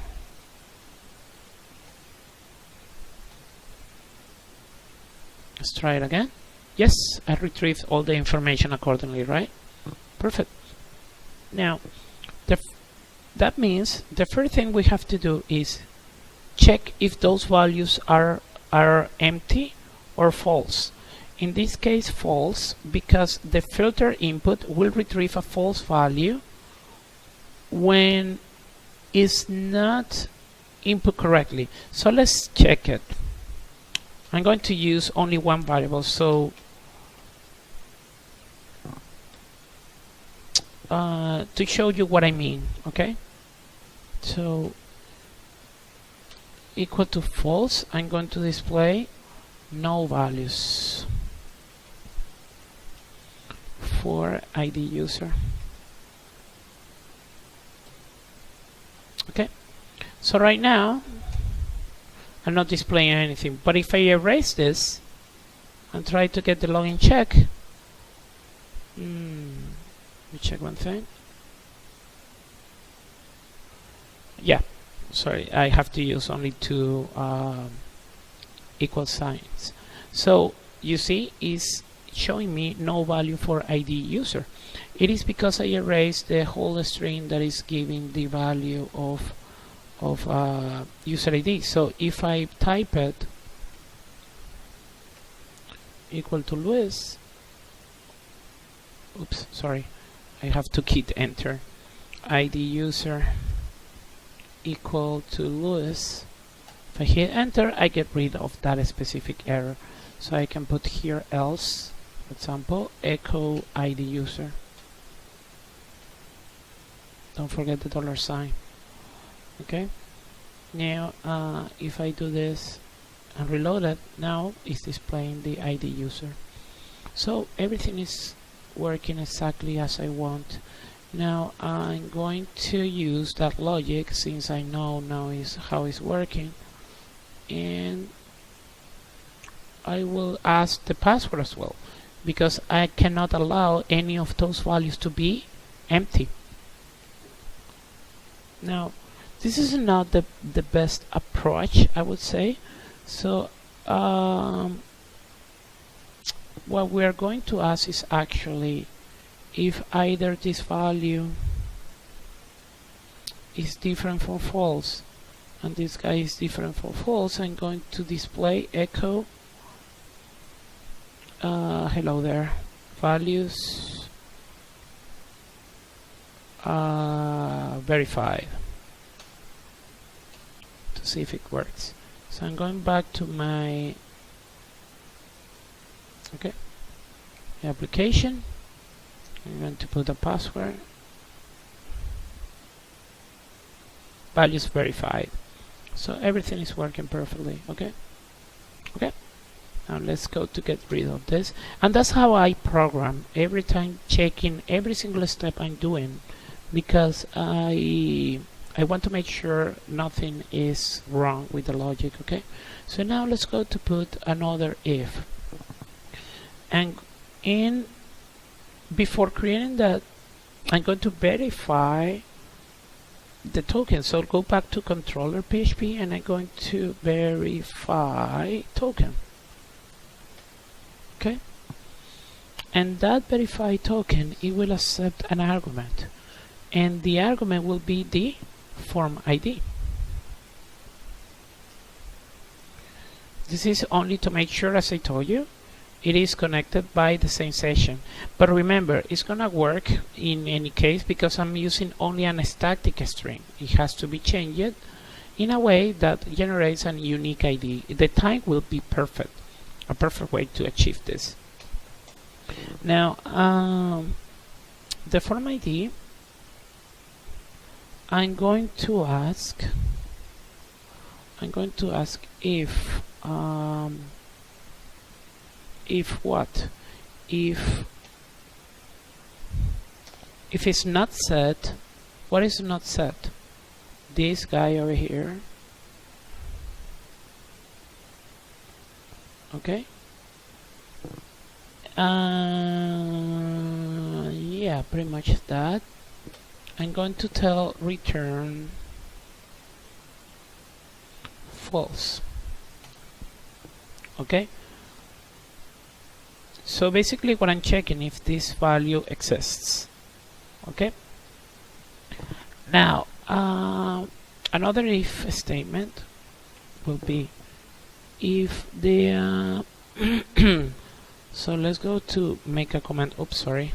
A: Let's try it again. Yes, I retrieved all the information accordingly, right? Perfect. Now, that means the first thing we have to do is check if those values are empty or false. In this case, false, because the filter input will retrieve a false value when it's not input correctly. So let's check it. I'm going to use only one variable, so to show you what I mean, okay? So equal to false, I'm going to display no values for ID user. Okay, so right now I'm not displaying anything, but if I erase this and try to get the login check, let me check one thing. Yeah, sorry, I have to use only two equal signs. So you see, it's showing me no value for ID user. It is because I erased the whole string that is giving the value of user ID. So if I type it equal to Luis, oops, sorry, I have to hit enter. ID user equal to Luis. If I hit enter, I get rid of that specific error. So I can put here else, for example, echo ID user. Don't forget the $sign. Okay. Now, if I do this and reload it, now it's displaying the ID user. So everything is working exactly as I want. Now I'm going to use that logic since I know now is how it's working, and I will ask the password as well because I cannot allow any of those values to be empty. Now this is not the best approach, I would say. So what we are going to ask is actually if either this value is different from false and this guy is different from false, I'm going to display echo hello there, values verified, to see if it works. So I'm going back to my application. I'm going to put a password, values verified. So everything is working perfectly. Okay. Now let's go to get rid of this, and that's how I program every time, checking every single step I'm doing, because I want to make sure nothing is wrong with the logic. Okay, so now let's go to put another if, and before creating that, I'm going to verify the token. So go back to controller PHP and I'm going to verify token. Okay, and that verify token, it will accept an argument, and the argument will be the form ID. This is only to make sure, as I told you, it is connected by the same session. But remember, it's gonna work in any case because I'm using only an static string. It has to be changed in a way that generates a unique ID. The time will be perfect, a perfect way to achieve this. Now, the form ID, I'm going to ask if what? If it's not set, what is not set? This guy over here. Okay. Yeah, pretty much that. I'm going to tell return false. Okay. So basically what I'm checking if this value exists. Okay. Now another if statement will be if the so let's go to make a comment. Oops, sorry.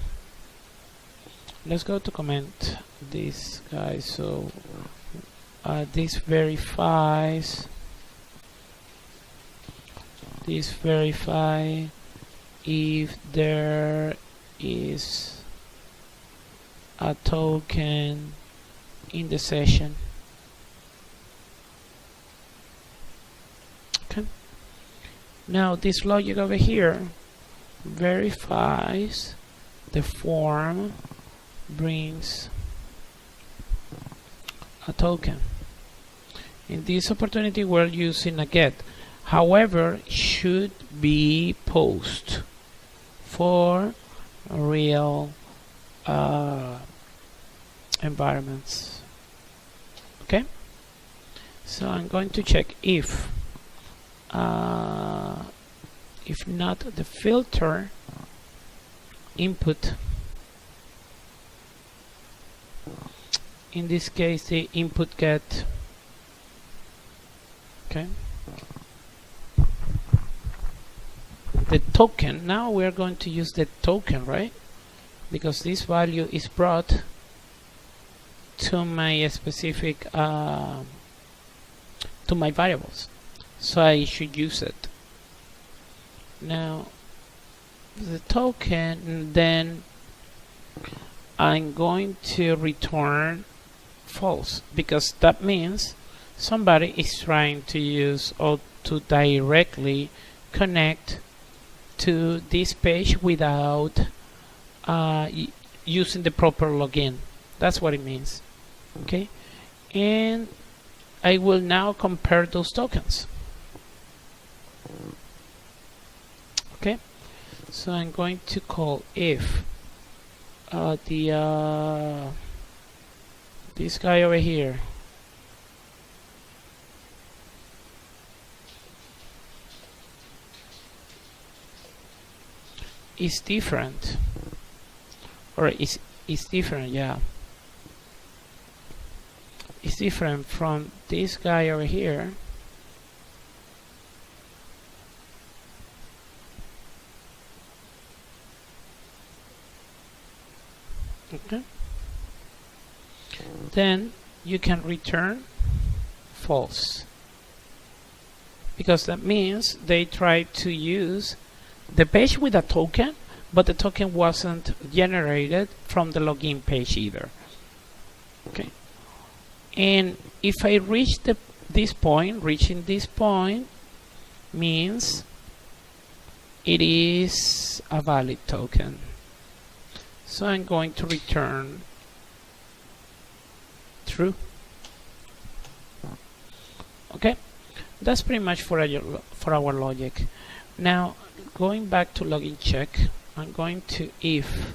A: Let's go to comment this guy. So this verifies. This verify if there is a token in the session. Okay. Now this logic over here verifies the form brings a token. In this opportunity we're using a get. However, should be post for real environments. Okay, so I'm going to check if not the filter input, in this case the input get. Okay, the token, now we're going to use the token, right? Because this value is brought to my specific to my variables, so I should use it. Now the token, then I'm going to return false, because that means somebody is trying to use or to directly connect to this page without using the proper login. That's what it means. Okay, and I will now compare those tokens. Okay, so I'm going to call if this guy over here is different, or is different, yeah, it's different from this guy over here. Okay, then you can return false, because that means they tried to use the page with a token, but the token wasn't generated from the login page either. Okay, and if I reach this point, reaching this point means it is a valid token. So I'm going to return true. Okay, that's pretty much for our logic. Now going back to login check, I'm going to if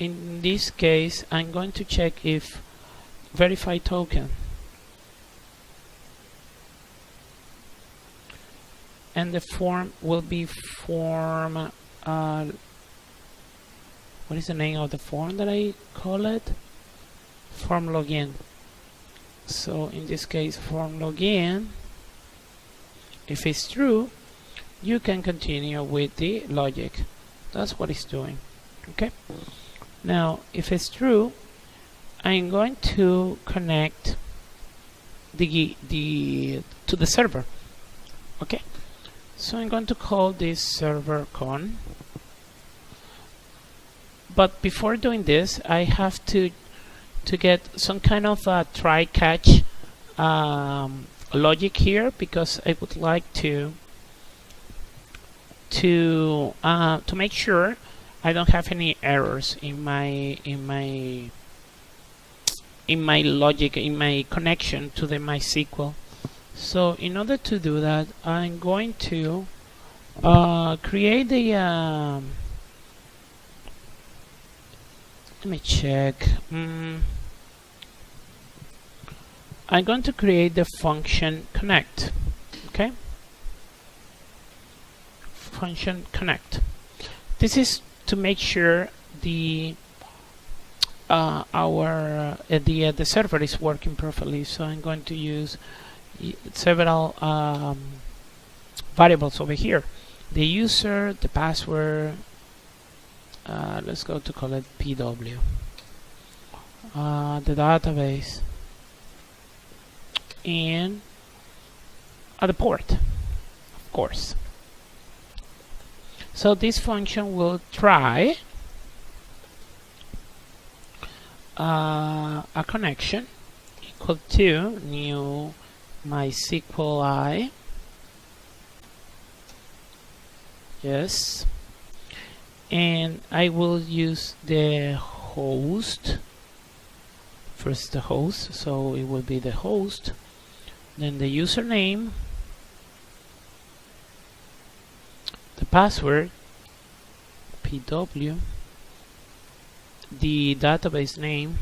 A: in this case I'm going to check if verify token, and the form will be form what is the name of the form that I call it? Form login. So in this case, form login, if it's true, you can continue with the logic. That's what it's doing. Okay. Now, if it's true, I'm going to connect to the server. Okay. So I'm going to call this server con. But before doing this, I have to get some kind of a try catch logic here, because I would like to make sure I don't have any errors in my logic, in my connection to the MySQL. So in order to do that, I'm going to create the let me check. I'm going to create the function connect. Okay, function connect. This is to make sure the server is working properly. So I'm going to use several variables over here: the user, the password. Let's go to call it PW. The database, and the port, of course. So this function will try a connection equal to new MySQL. Yes. And I will use the host. First the host, so it will be the host, then the username, the password, PW, the database name.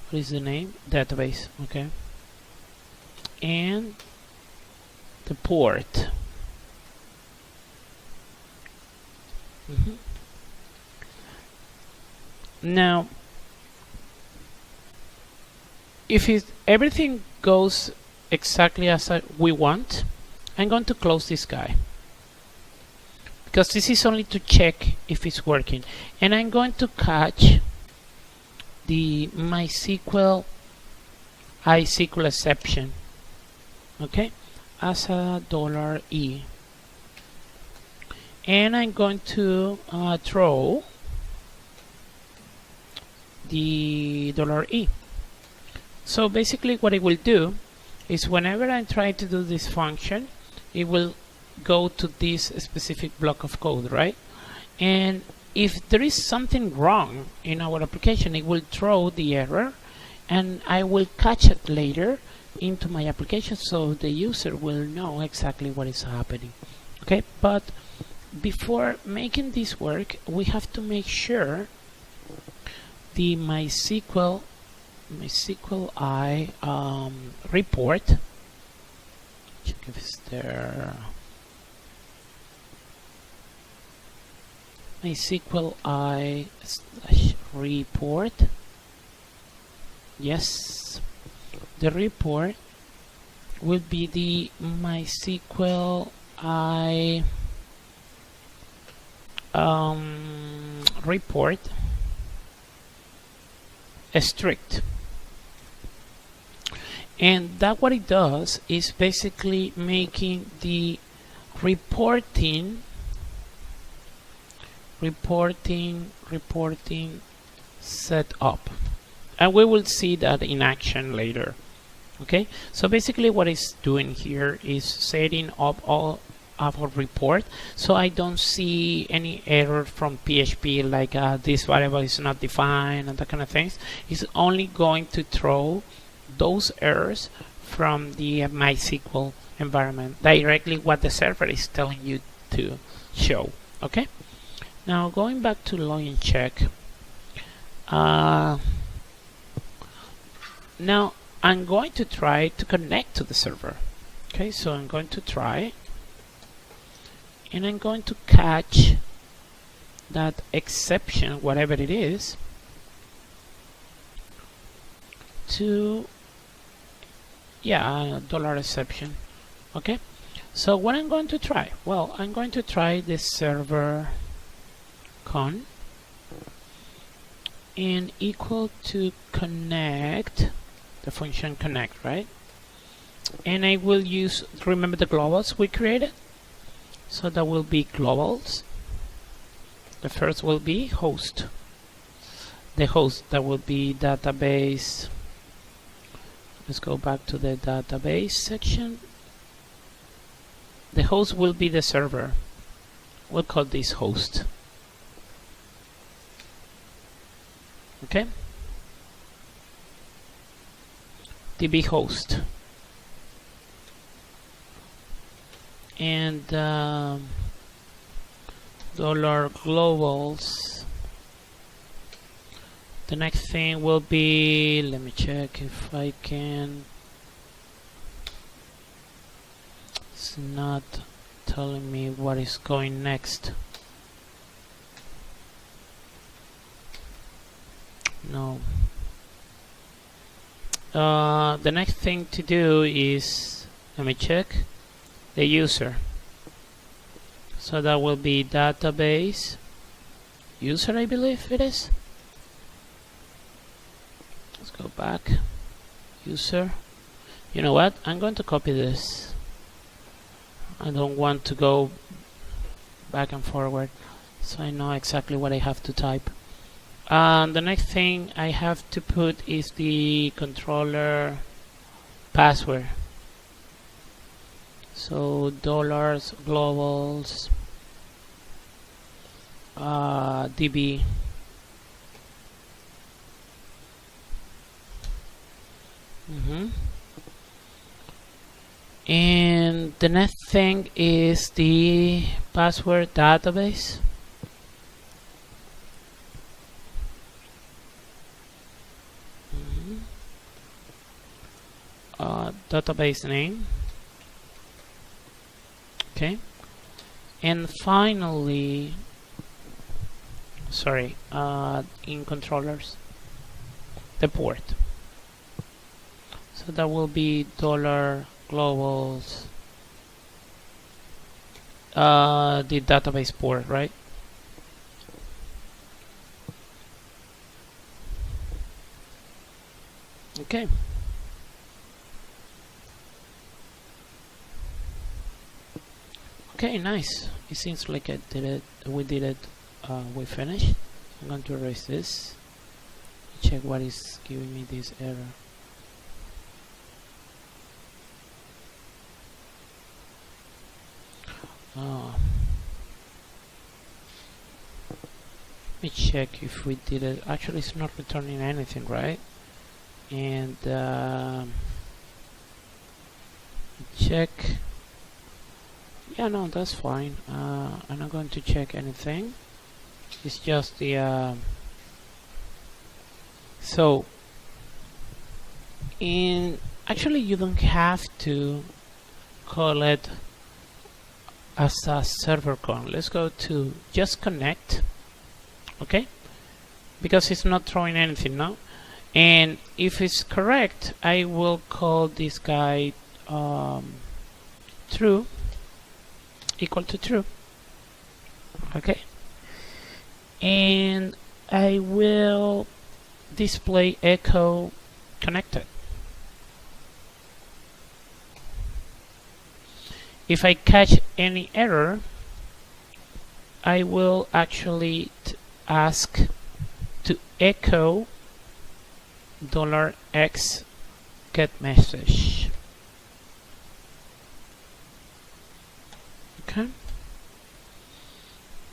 A: What is the name? Database, okay. And the port. Now, if everything goes exactly as we want, I'm going to close this guy, because this is only to check if it's working, and I'm going to catch the MySQL iSQL exception, okay, as a $E. And I'm going to throw the $E. So basically what it will do is whenever I try to do this function, it will go to this specific block of code, right? And if there is something wrong in our application, it will throw the error, and I will catch it later into my application, so the user will know exactly what is happening. Okay, but before making this work, we have to make sure the MySQL report, check if it's there, MySQL report, yes, the report will be the MySQL report strict. And that what it does is basically making the reporting set up, and we will see that in action later. Okay, so basically what it's doing here is setting up all of our report, so I don't see any error from PHP like this variable is not defined and that kind of things. It's only going to throw those errors from the MySQL environment directly, what the server is telling you to show. Okay, now going back to login check. Now I'm going to try to connect to the server. Okay, so I'm going to try, and I'm going to catch that exception, whatever it is, to dollar exception. Okay, so what I'm going to try, well, I'm going to try the server con and equal to connect, the function connect, right? And I will use, remember the globals we created, so that will be globals. The first will be host, the host, that will be database. Let's go back to the database section. The host will be the server. We'll call this host. Okay, db host, and dollar globals. The next thing will be, let me check if I can, it's not telling me what is going next. No. The next thing to do is, let me check, the user. So that will be database user, I believe it is. Let's go back, user. You know what, I'm going to copy this. I don't want to go back and forward, so I know exactly what I have to type. The next thing I have to put is the controller password. So dollars globals db. And the next thing is the password database. Database name. Okay, and finally, sorry, in controllers, the port. So that will be dollar globals, the database port, right? Okay. Okay, nice. It seems like I did it. We did it. We finished. I'm going to erase this. Check what is giving me this error. Let me check if we did it. Actually, it's not returning anything, right? And check. Yeah, no, that's fine. I'm not going to check anything. It's just the so actually you don't have to call it as a server con. Let's go to just connect, okay, because it's not throwing anything now. And if it's correct, I will call this guy true, equal to true. Okay, and I will display echo connected. If I catch any error, I will actually ask to echo $x get message. Okay,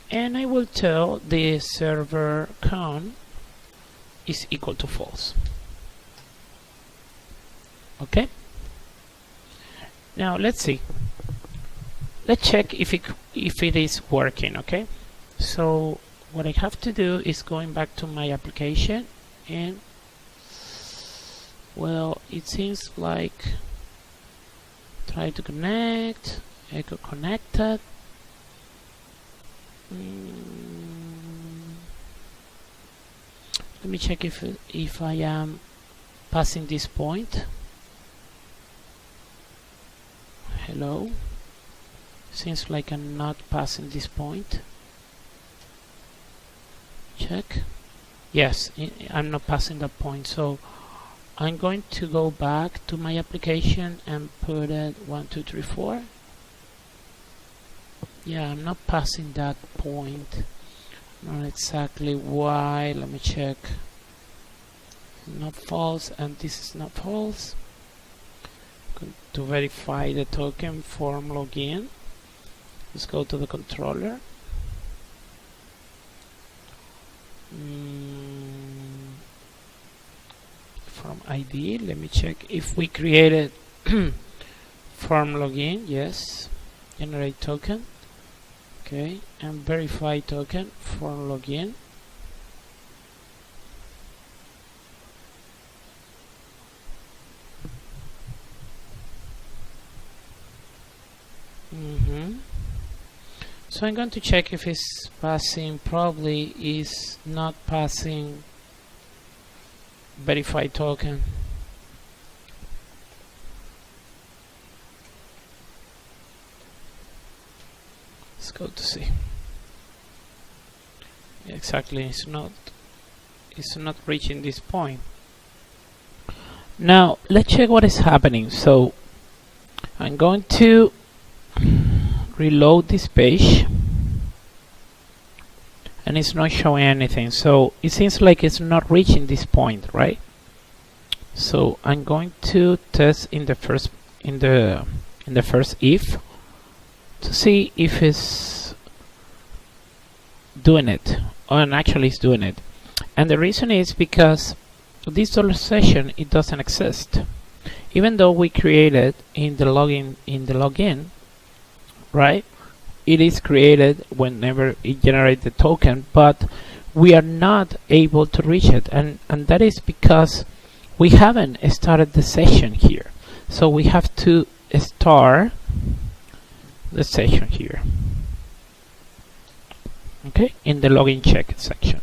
A: and I will tell the server con is equal to false. Okay, now let's see. let's check if it is working. Okay, so what I have to do is going back to my application, and well, it seems like try to connect, echo connected. Let me check if I am passing this point. Hello. Seems like I'm not passing this point. Check. Yes, I'm not passing that point. So I'm going to go back to my application and put it 1, 2, 3, 4. Yeah, I'm not passing that point. Not exactly why. Let me check. Not false, and this is not false. To verify the token form login, let's go to the controller. Form ID, let me check if we created form login. Yes, generate token. Okay, and verify token form login. So I'm going to check if it's passing. Probably is not passing verify token. Let's go to see. Exactly, it's not reaching this point. Now let's check what is happening. So I'm going to reload this page, and it's not showing anything. So it seems like it's not reaching this point, right? So I'm going to test in the first if to see if it's doing it, and actually it's doing it. And the reason is because this dollar session, it doesn't exist, even though we created in the login, right? It is created whenever it generates the token, but we are not able to reach it, and that is because we haven't started the session here. So we have to start the session here, okay, in the login check section.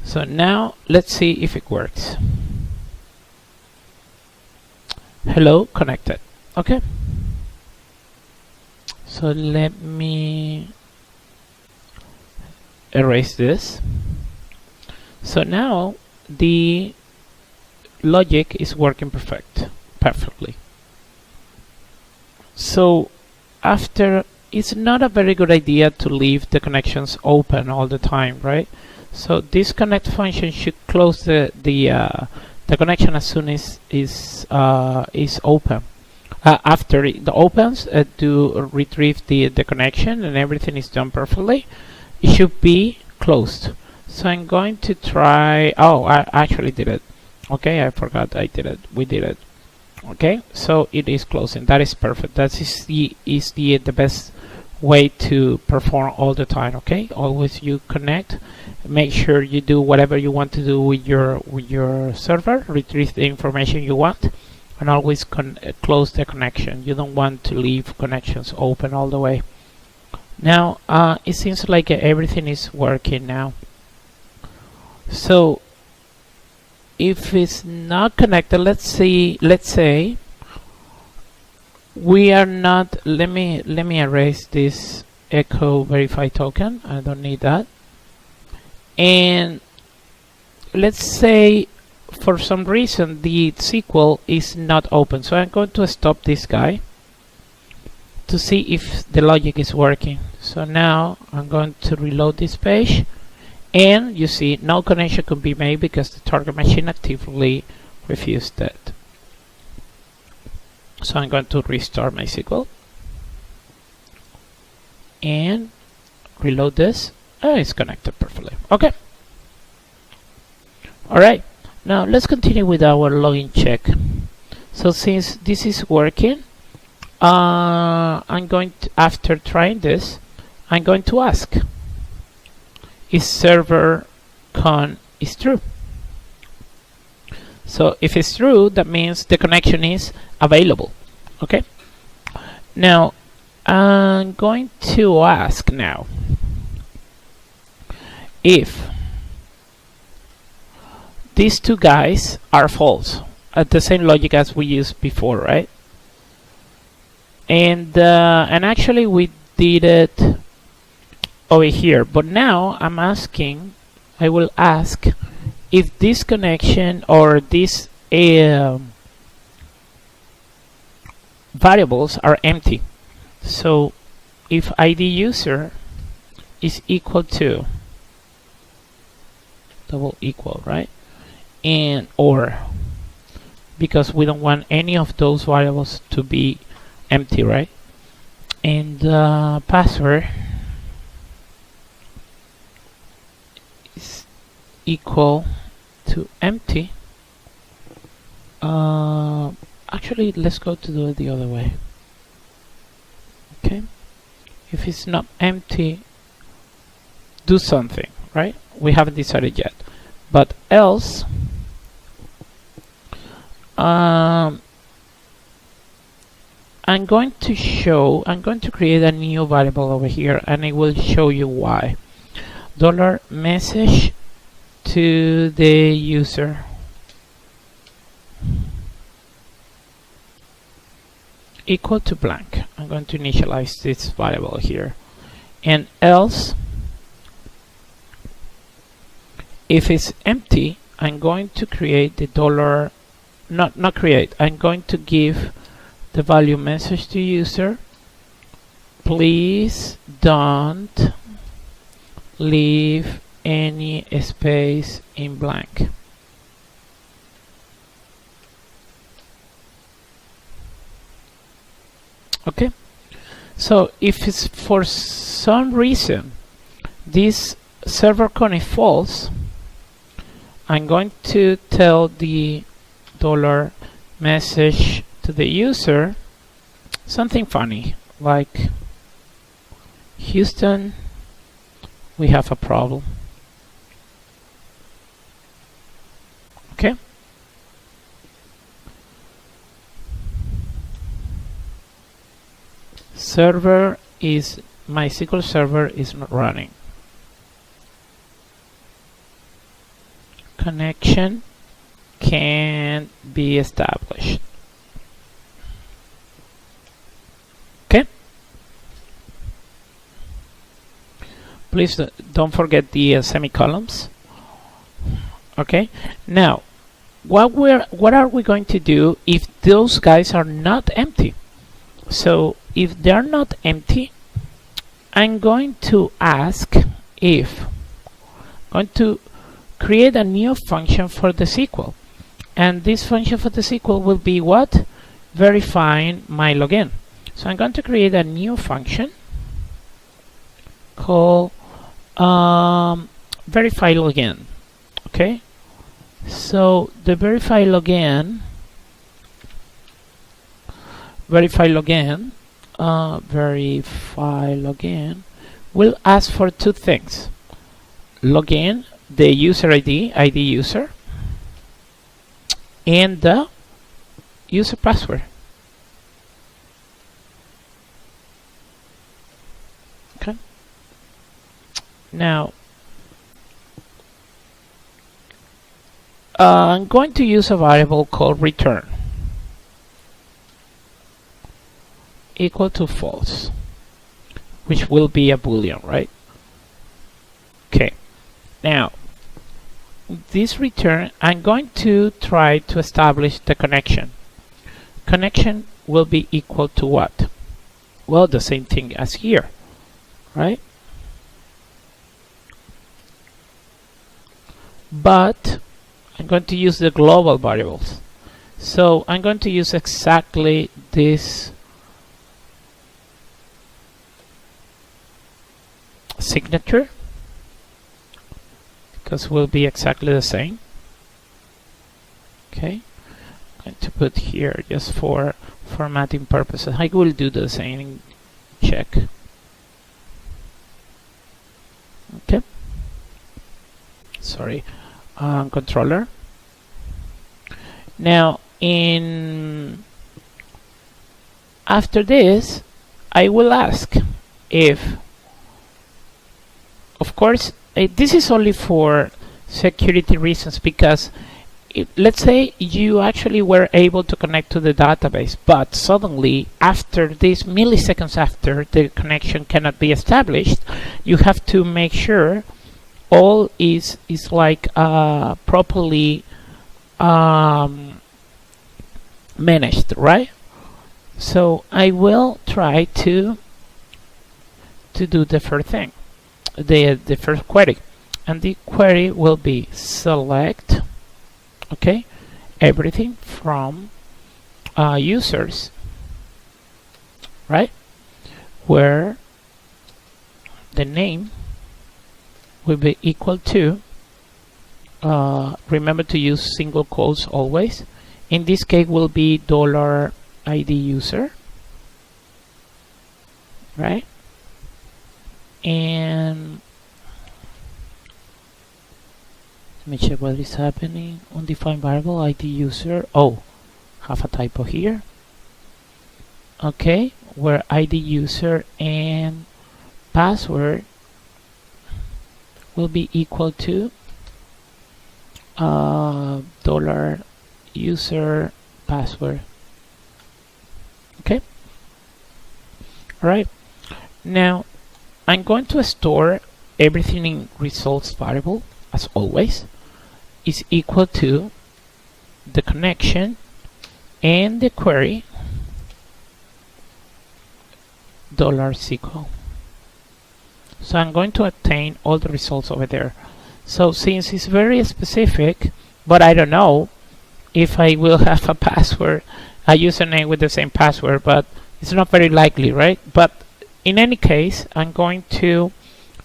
A: So now let's see if it works. Hello, connected. Okay, so let me erase this. So now the logic is working perfectly. So after, it's not a very good idea to leave the connections open all the time, right? So this connect function should close the connection as soon as is open. After it opens, to retrieve the connection and everything is done perfectly, it should be closed. So I'm going to try. Oh, I actually did it. Okay, I forgot I did it. We did it. Okay, so it is closing. That is perfect. That is the best way to perform all the time. Okay, always you connect. Make sure you do whatever you want to do with your server. Retrieve the information you want, and always close the connection. You don't want to leave connections open all the way. Now it seems like everything is working now. So if it's not connected, let's say we are not. Let me erase this echo verify token. I don't need that. And let's say for some reason the SQL is not open. So I'm going to stop this guy to see if the logic is working. So now I'm going to reload this page, and you see no connection could be made because the target machine actively refused it. So I'm going to restart my SQL and reload this. It's connected perfectly. Okay. Alright, now let's continue with our login check. So since this is working, I'm going to, after trying this, I'm going to ask if server con is true. So if it's true, that means the connection is available. Okay. Now I'm going to ask now if these two guys are false, at the same logic as we used before, right? And actually we did it over here, but now I will ask if this connection or these variables are empty. So if ID user is equal to double equal, right? And or, because we don't want any of those variables to be empty, right? And password is equal to empty. Actually, let's go to do it the other way. Okay, if it's not empty, do something, right? We haven't decided yet, but else I'm going to create a new variable over here, and I will show you why. $message to the user equal to blank. I'm going to initialize this variable here, and else if it's empty, I'm going to create the dollar, not create, I'm going to give the value message to user, please don't leave any space in blank. Okay, so if it's for some reason this server con is false, I'm going to tell the dollar message to the user something funny, like Houston, we have a problem. Okay, server is, my SQL server is not running. Connection can't be established. Okay, please don't forget the semicolons. Okay, now what are we going to do if those guys are not empty? So if they're not empty, I'm going to ask if, I'm going to create a new function for the SQL, and this function for the SQL will be what? Verifying my login. So I'm going to create a new function called verify login. Okay, so the verify login will ask for two things: login, the user ID user, and the user password. Okay, now I'm going to use a variable called return equal to false, which will be a boolean, right? Okay, now this return, I'm going to try to establish the connection. Connection will be equal to what? Well, the same thing as here, right? But I'm going to use the global variables. So I'm going to use exactly this signature, because will be exactly the same. Okay, I'm going to put here just for formatting purposes. I will do the same check. Okay. Sorry. Controller. Now, after this, I will ask if, of course, this is only for security reasons, because let's say you actually were able to connect to the database, but suddenly after these milliseconds after the connection cannot be established, you have to make sure all is like properly managed, right? So I will try to do the first thing, the first query, and the query will be select, okay, everything from users, right, where the name will be equal to, remember to use single quotes always. In this case will be $ID user, right? And let me check what is happening. Undefined variable ID user. Oh, have a typo here. Okay, where ID user and password will be equal to $user password. Okay. All right. Now I'm going to store everything in results variable as always is equal to the connection and the query $SQL. So I'm going to obtain all the results over there. So since it's very specific, but I don't know if I will have a password, a username with the same password, but it's not very likely, right? But in any case, I'm going to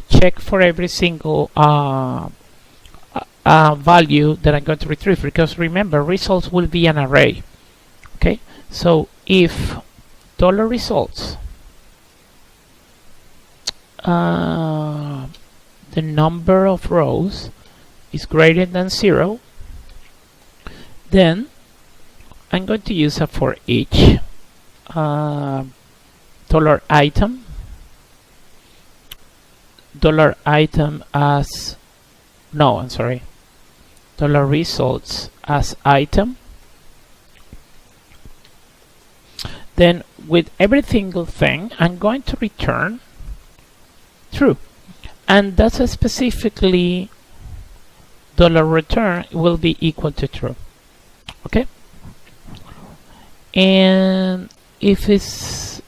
A: check for every single value that I'm going to retrieve, because remember, results will be an array. Okay, so if $results, the number of rows is greater than 0, then I'm going to use a for each $item as no, I'm sorry, $results as item. Then with every single thing, I'm going to return true, and that's specifically $return will be equal to true. Okay, and if it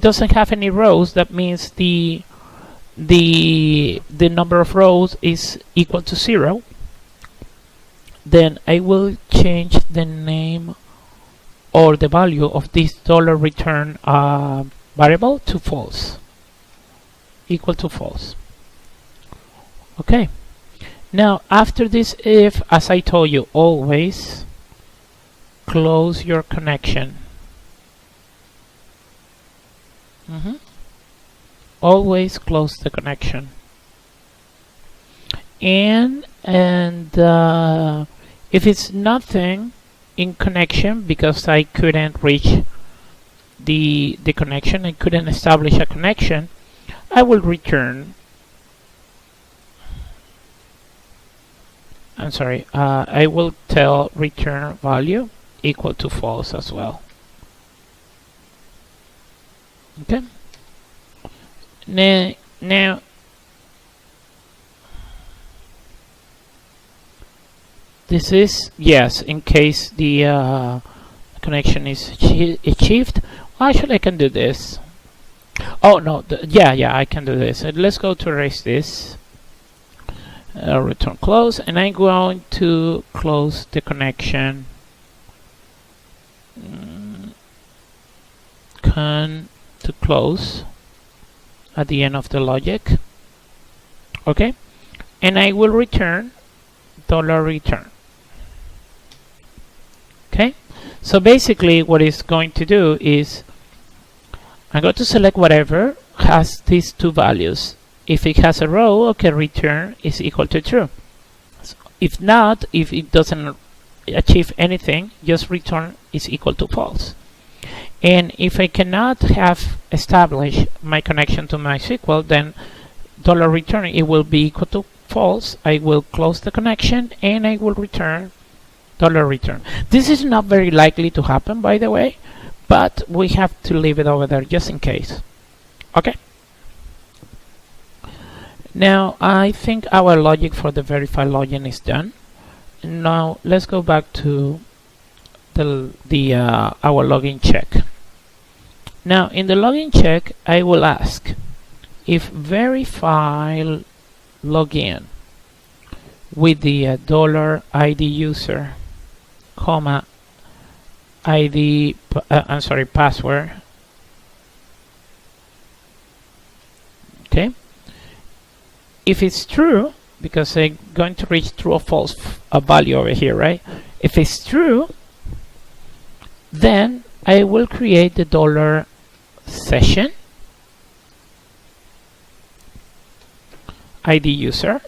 A: doesn't have any rows, that means the number of rows is equal to 0. Then I will change the name or the value of this $return variable to false, equal to false. Okay, now after this if, as I told you, always close your connection. Always close the connection, and if it's nothing in connection, because I couldn't reach the connection, I couldn't establish a connection, I will return, I'm sorry, I will tell return value equal to false as well. Okay, now this is, yes, in case the connection is achieved. Well, actually I can do this. Oh no, yeah, I can do this. Let's go to erase this, return close, and I'm going to close the connection. To close at the end of the logic. Okay, and I will return $return. So basically what it's going to do is I'm going to select whatever has these two values. If it has a row, okay, return is equal to true. So if not, if it doesn't achieve anything, just return is equal to false. And if I cannot have established my connection to MySQL, then $return it will be equal to false. I will close the connection and I will return $return. This is not very likely to happen, by the way, but we have to leave it over there just in case. Okay. Now I think our logic for the verify login is done. Now let's go back to our login check. Now in the login check, I will ask if verify login with the $ID user, comma ID password. Okay. If it's true, because I'm going to reach true or false a value over here, right? If it's true, then I will create the $session ID user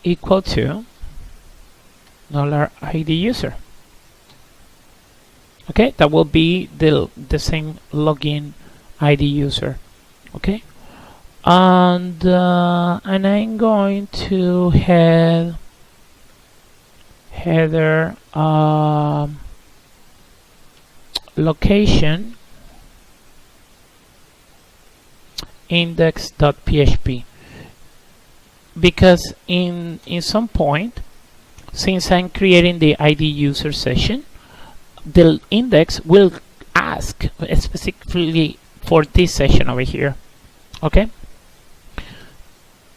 A: equal to $ID user. Okay, that will be the same login ID user. Okay, and I'm going to header location index.php, because in some point, since I'm creating the ID user session, the index will ask specifically for this session over here. Okay,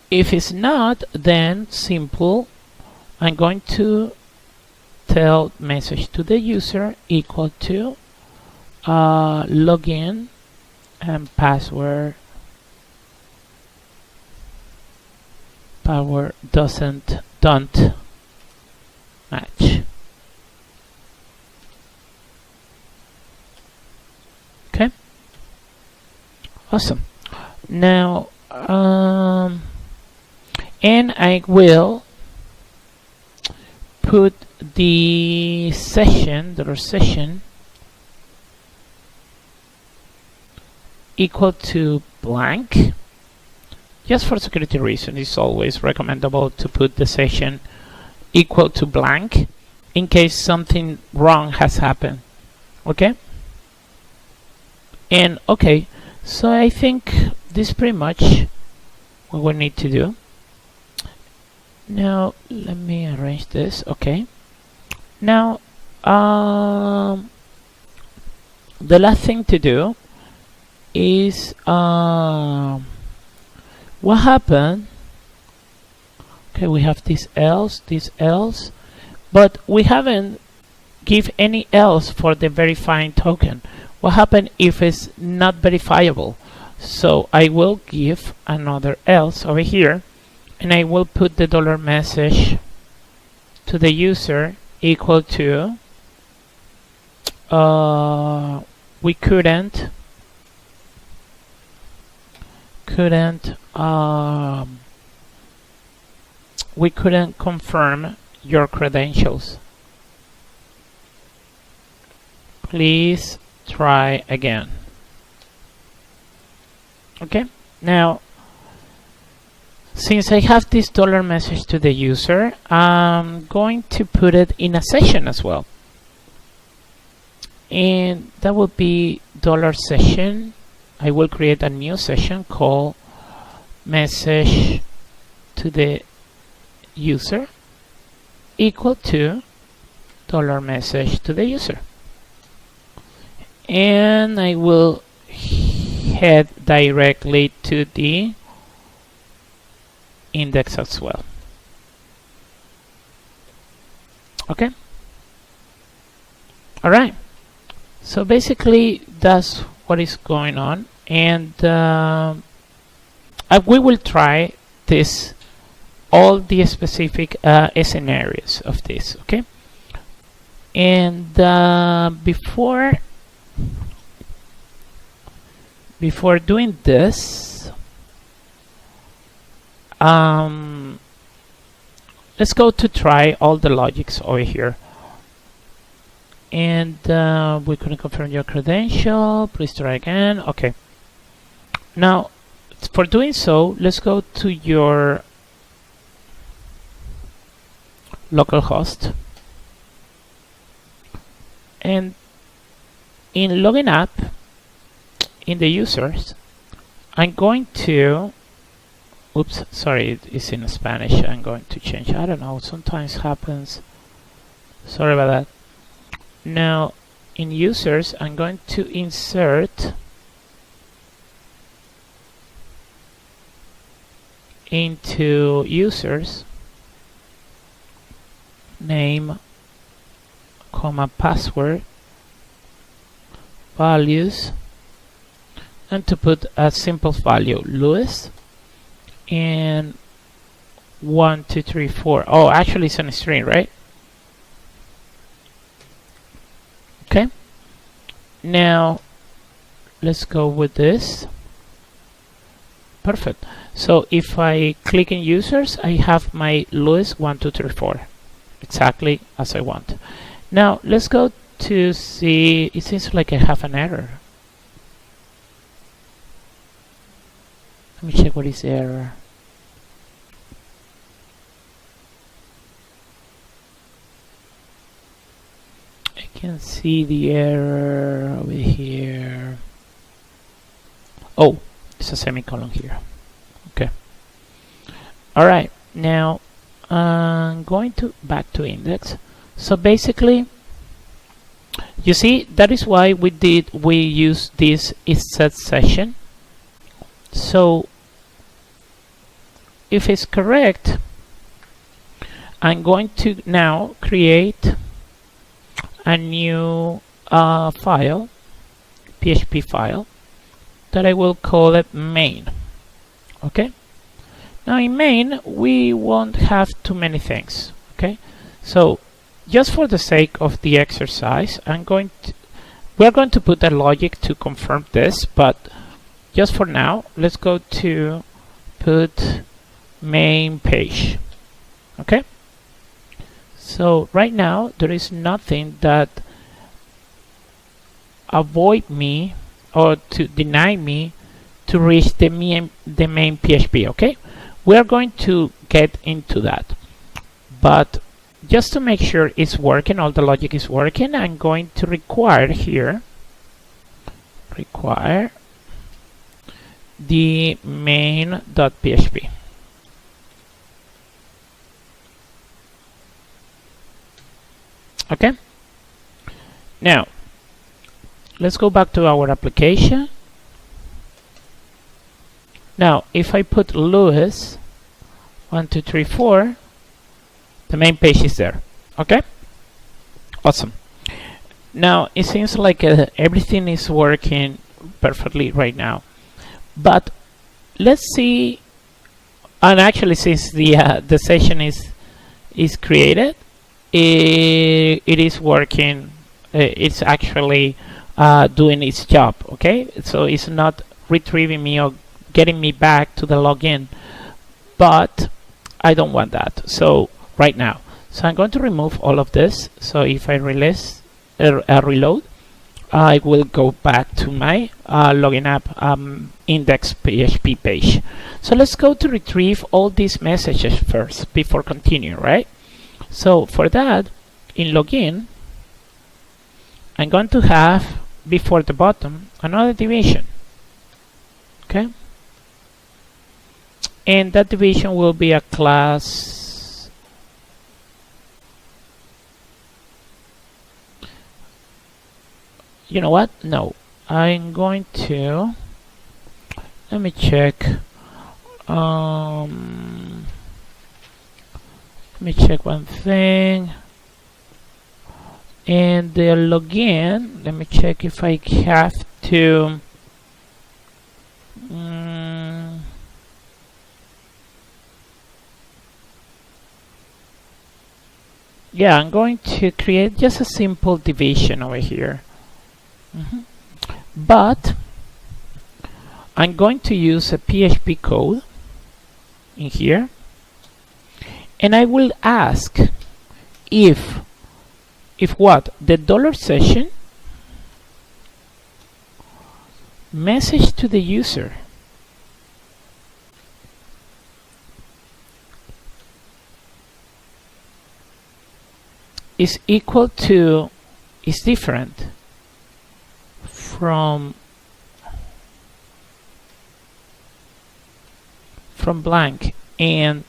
A: if it's not, then simple, I'm going to tell message to the user equal to login and password don't match. Okay, awesome. Now and I will put the session equal to blank. Just for security reasons, it's always recommendable to put the session equal to blank in case something wrong has happened. Okay? And okay, so I think this is pretty much what we need to do. Now let me arrange this. Okay. Now the last thing to do is what happened. Okay, we have this else, but we haven't give any else for the verifying token. What happened if it's not verifiable? So I will give another else over here, and I will put the $message to the user equal to we couldn't confirm your credentials. Please try again. Okay, now since I have this $message to the user, I'm going to put it in a session as well, and that will be $session. I will create a new session called message to the user equal to $message to the user, and I will head directly to the index as well. Okay, all right, so basically that's what is going on, and we will try this all the specific scenarios of this. Okay, and before doing this, let's go to try all the logics over here. And we couldn't confirm your credential. Please try again. Okay. Now, for doing so, let's go to your localhost. And in logging up, in the users, I'm going to, oops, sorry, it's in Spanish. I'm going to change. I don't know, sometimes happens. Sorry about that. Now, in users, I'm going to insert into users name, comma, password, values, and to put a simple value, Luis, and 1, 2, 3, 4. Oh, actually it's on a string, right? Okay. Now let's go with this. Perfect. So if I click in users, I have my Luis 1, 2, 3, 4, exactly as I want. Now let's go to see. It seems like I have an error. Let me check what is the error. I can see the error over here. Oh, it's a semicolon here. Okay. All right. Now I'm going to back to index. So basically, you see, that is why we use this isSet session. So if it's correct, I'm going to now create a new file, PHP file, that I will call it main. Okay. Now in main, we won't have too many things. Okay. So just for the sake of the exercise, we're going to put a logic to confirm this, but just for now, let's go to put main page. Okay. So right now there is nothing that avoid me or to deny me to reach the main PHP. Okay, we are going to get into that, but just to make sure it's working, all the logic is working, I'm going to require here the main.php. Okay. Now let's go back to our application. Now if I put Luis 1, 2, 3, 4, the main page is there. Okay, awesome. Now it seems like everything is working perfectly right now, but let's see. And actually, since the session is created, it is working. It's actually doing its job. Okay, so it's not retrieving me or getting me back to the login, but I don't want that. So right now, so I'm going to remove all of this. So if I release reload, I will go back to my login app index PHP page. So let's go to retrieve all these messages first before continuing, right? So for that, in login, I'm going to have before the bottom another division. Okay, and that division will be a class. You know what? No, I'm going to, let me check. Let me check one thing. And the login, let me check if I have to yeah, I'm going to create just a simple division over here. But I'm going to use a PHP code in here, and I will ask if what? The $session message to the user is equal to, is different from blank and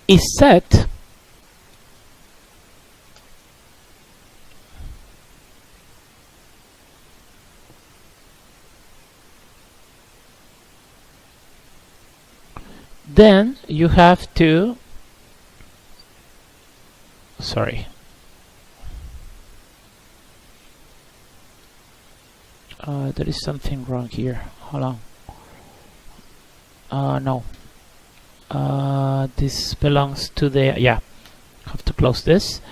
A: is set then you have to, sorry, there is something wrong here, hold on. No, this belongs to the, yeah, have to close this,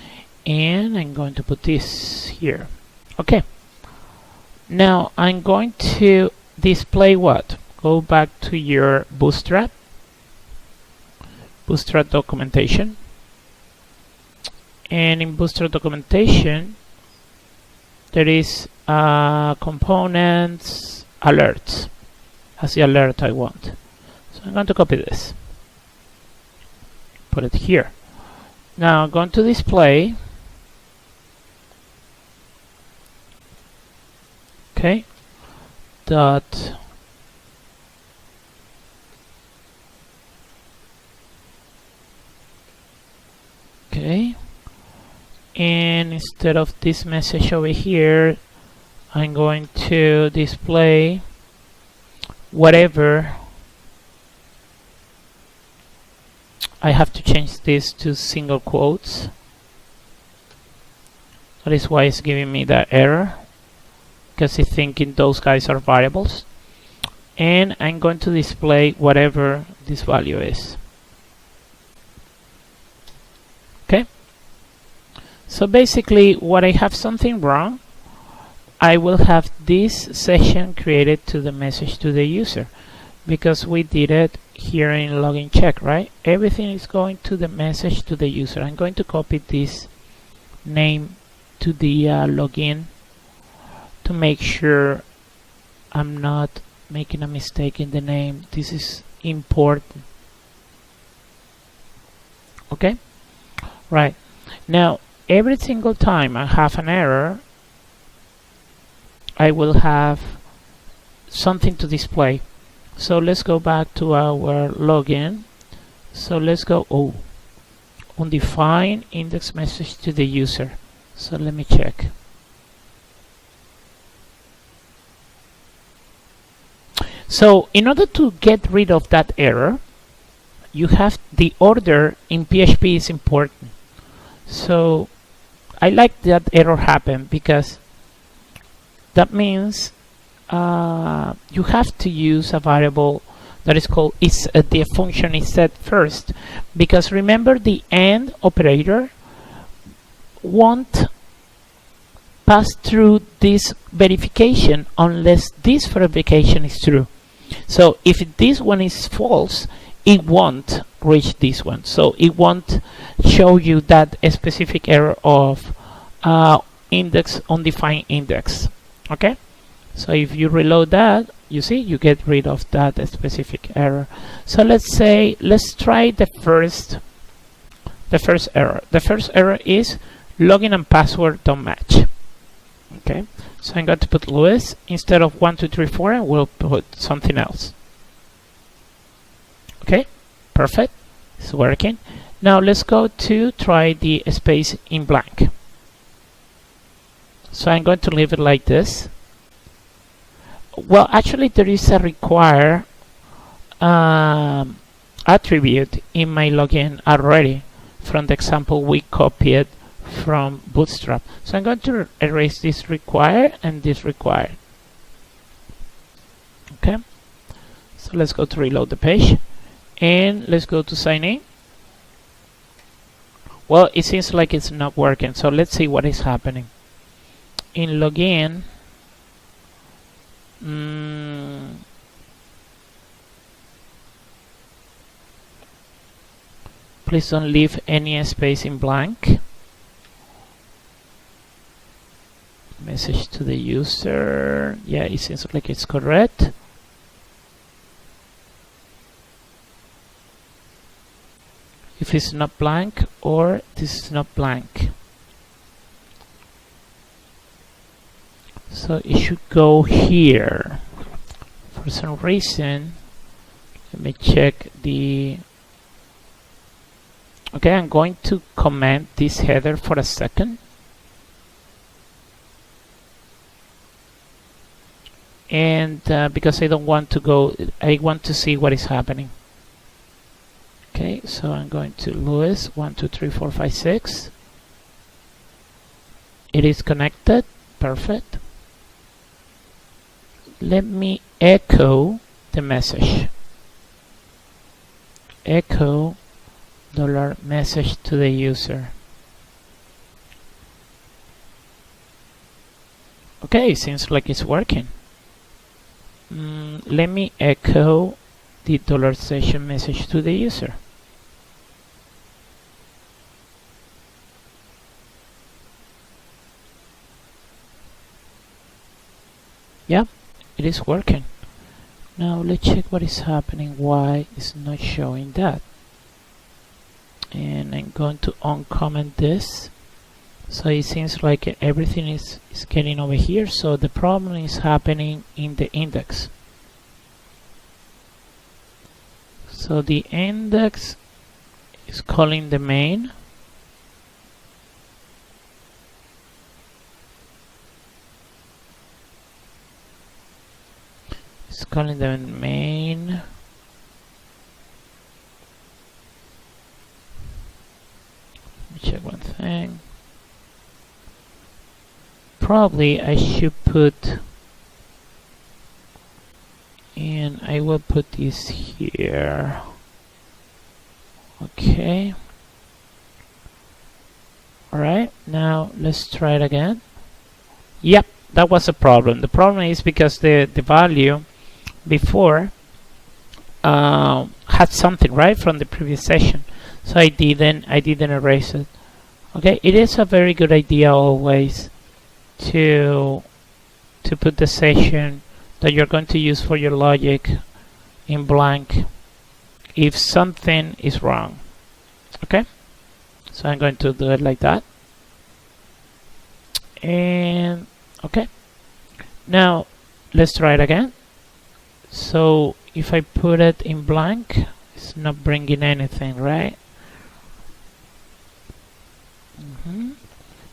A: and I'm going to put this here. Okay, now I'm going to display what? Go back to your Bootstrap documentation, and in Bootstrap documentation there is components alerts. That's the alert I want. So I'm going to copy this, put it here. Now I'm going to display, okay, dot okay, and instead of this message over here, I'm going to display whatever. I have to change this to single quotes. That is why it's giving me that error, because it's thinking those guys are variables. And I'm going to display whatever this value is. Okay, so basically what I have something wrong, I will have this session created to the message to the user, because we did it here in login check, right? Everything is going to the message to the user. I'm going to copy this name to the login to make sure I'm not making a mistake in the name. This is important. Okay, right, now every single time I have an error, I will have something to display. So let's go back to our login. So let's go, undefined index message to the user. So let me check. So in order to get rid of that error, you have the order in PHP is important. So I like that error happen, because that means you have to use a variable that is called the function is set first, because remember the AND operator won't pass through this verification unless this verification is true. So if this one is false, it won't reach this one, so it won't show you that a specific error of index undefined index. Okay, so if you reload that, you see you get rid of that specific error. So let's try the first error. The first error is login and password don't match. Okay, so I'm going to put Louis instead of 1 2 3 4, and we'll put something else. Okay, perfect, it's working. Now let's go to try the space in blank. So I'm going to leave it like this. Well, actually there is a require attribute in my login already from the example we copied from Bootstrap. So I'm going to erase this require and this required. Okay, so let's go to reload the page, and let's go to sign in. Well, it seems like it's not working, so let's see what is happening. In login, please don't leave any space in blank. Message to the user. Yeah, it seems like it's correct. If it's not blank or this is not blank. So it should go here. For some reason, let me check the... Okay, I'm going to comment this header for a second. And because I don't want to go, I want to see what is happening. Okay, so I'm going to Lewis 1 2 3 4 5 6. It is connected. Perfect. Let me echo the message. Echo $message to the user. Okay, seems like it's working. Let me echo the $session message to the user. Yeah, it is working. Now let's check what is happening, why it's not showing that. And I'm going to uncomment this. So it seems like everything is getting over here. So the problem is happening in the index. So the index is calling the main. It's calling the main. Let me check one thing. Probably I should put, and I will put this here. Okay. Alright, now let's try it again. Yep, that was a problem. The problem is because the value before had something right from the previous session, so I didn't erase it. Okay, it is a very good idea always to put the session that you're going to use for your logic in blank if something is wrong. Okay, so I'm going to do it like that. And okay, now let's try it again. So if I put it in blank, it's not bringing anything, right?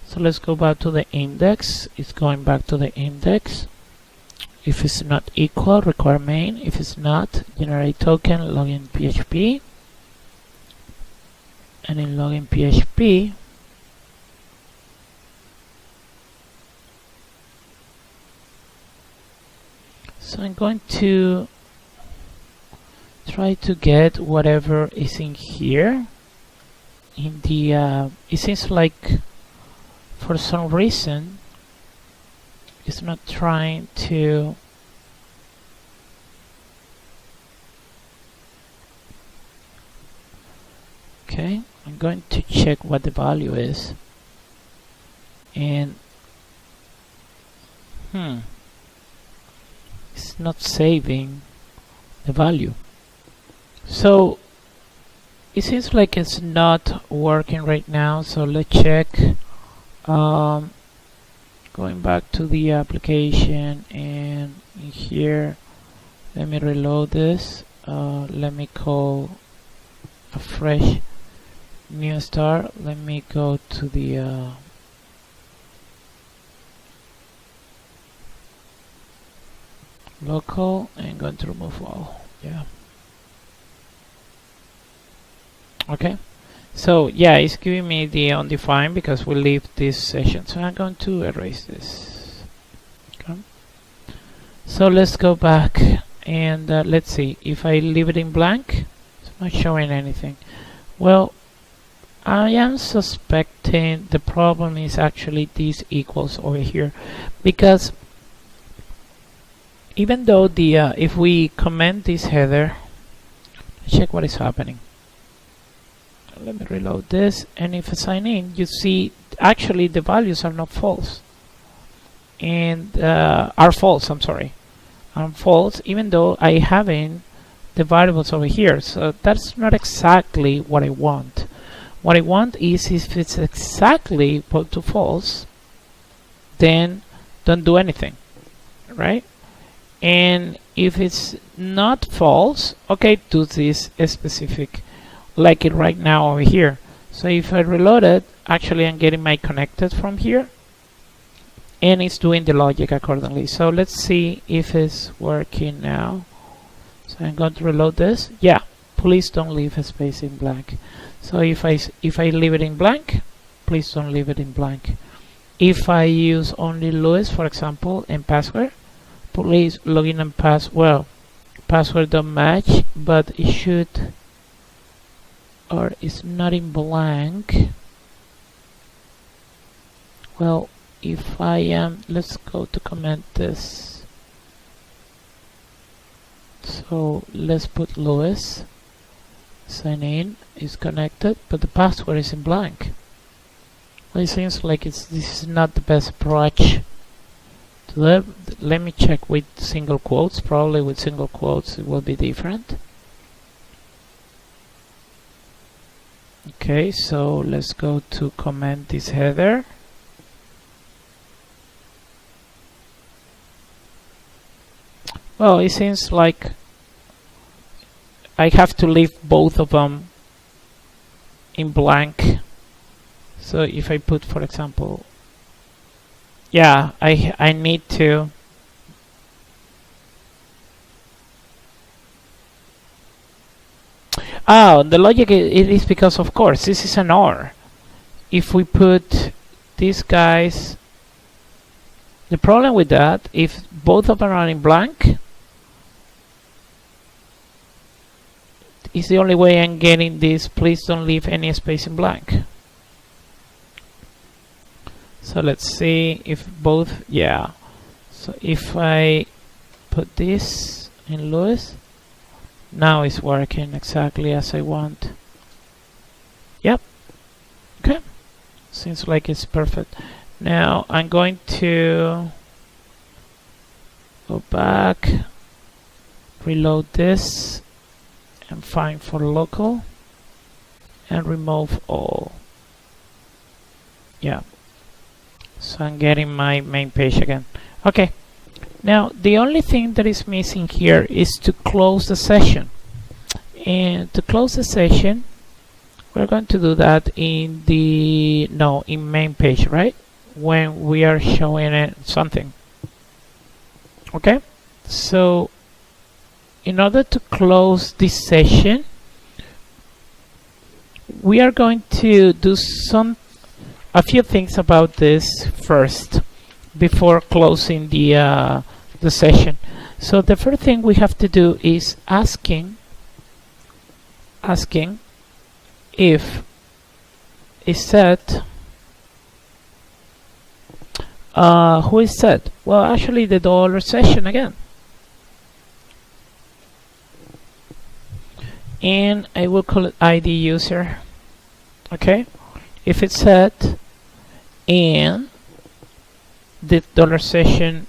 A: So let's go back to the index. It's going back to the index. If it's not equal, require main. If it's not, generate token, login PHP. And in login PHP, so I'm going to try to get whatever is in here. In the it seems like for some reason it's not trying to okay, I'm going to check what the value is, and it's not saving the value. So it seems like it's not working right now, so let's check. Going back to the application, and in here let me reload this. Let me call a fresh new start. Let me go to the local and going to remove all. Yeah. Okay, so yeah, it's giving me the undefined because we leave this session, so I'm going to erase this. Okay, so let's go back and let's see if I leave it in blank. It's not showing anything. Well, I am suspecting the problem is actually these equals over here, because even though the if we comment this header, check what is happening. Let me reload this, and if I sign in, you see actually the values are not false, and are false. I'm sorry, are false, even though I haven't the variables over here. So that's not exactly what I want. What I want is if it's exactly equal to false, then don't do anything, right? And if it's not false, okay, do this specific, like it right now over here. So if I reload it, actually I'm getting my connected from here, and it's doing the logic accordingly. So let's see if it's working now. So I'm going to reload this. Yeah, please don't leave a space in blank. So if I leave it in blank, please don't leave it in blank. If I use only Louis, for example, and password, please login and password don't match, but it should, or it's not in blank. Well, if I am, let's go to comment this. So let's put Louis, sign in, is connected, but the password is in blank. Well, it seems like this is not the best approach to that. Let me check with single quotes. Probably with single quotes it will be different. Okay, so let's go to comment this header. Well, it seems like I have to leave both of them in blank. So if I put, for example, yeah, I need to the logic it is because, of course, this is an OR. If we put these guys, the problem with that, if both of them are in blank, is the only way I'm getting this. Please don't leave any space in blank. So let's see if both, yeah. So if I put this in Louis, now it's working exactly as I want. Yep. Okay. Seems like it's perfect. Now I'm going to go back, reload this, and find for local, and remove all. Yeah. So I'm getting my main page again. Okay. Now the only thing that is missing here is to close the session. And to close the session, we're going to do that in the in main page, right? When we are showing it something. Okay. So in order to close this session, we are going to do a few things about this first before closing the session. So the first thing we have to do is asking if is set. Who is set? Well, actually the dollar session again. And I will call it ID user. Okay, if it's set, and the dollar session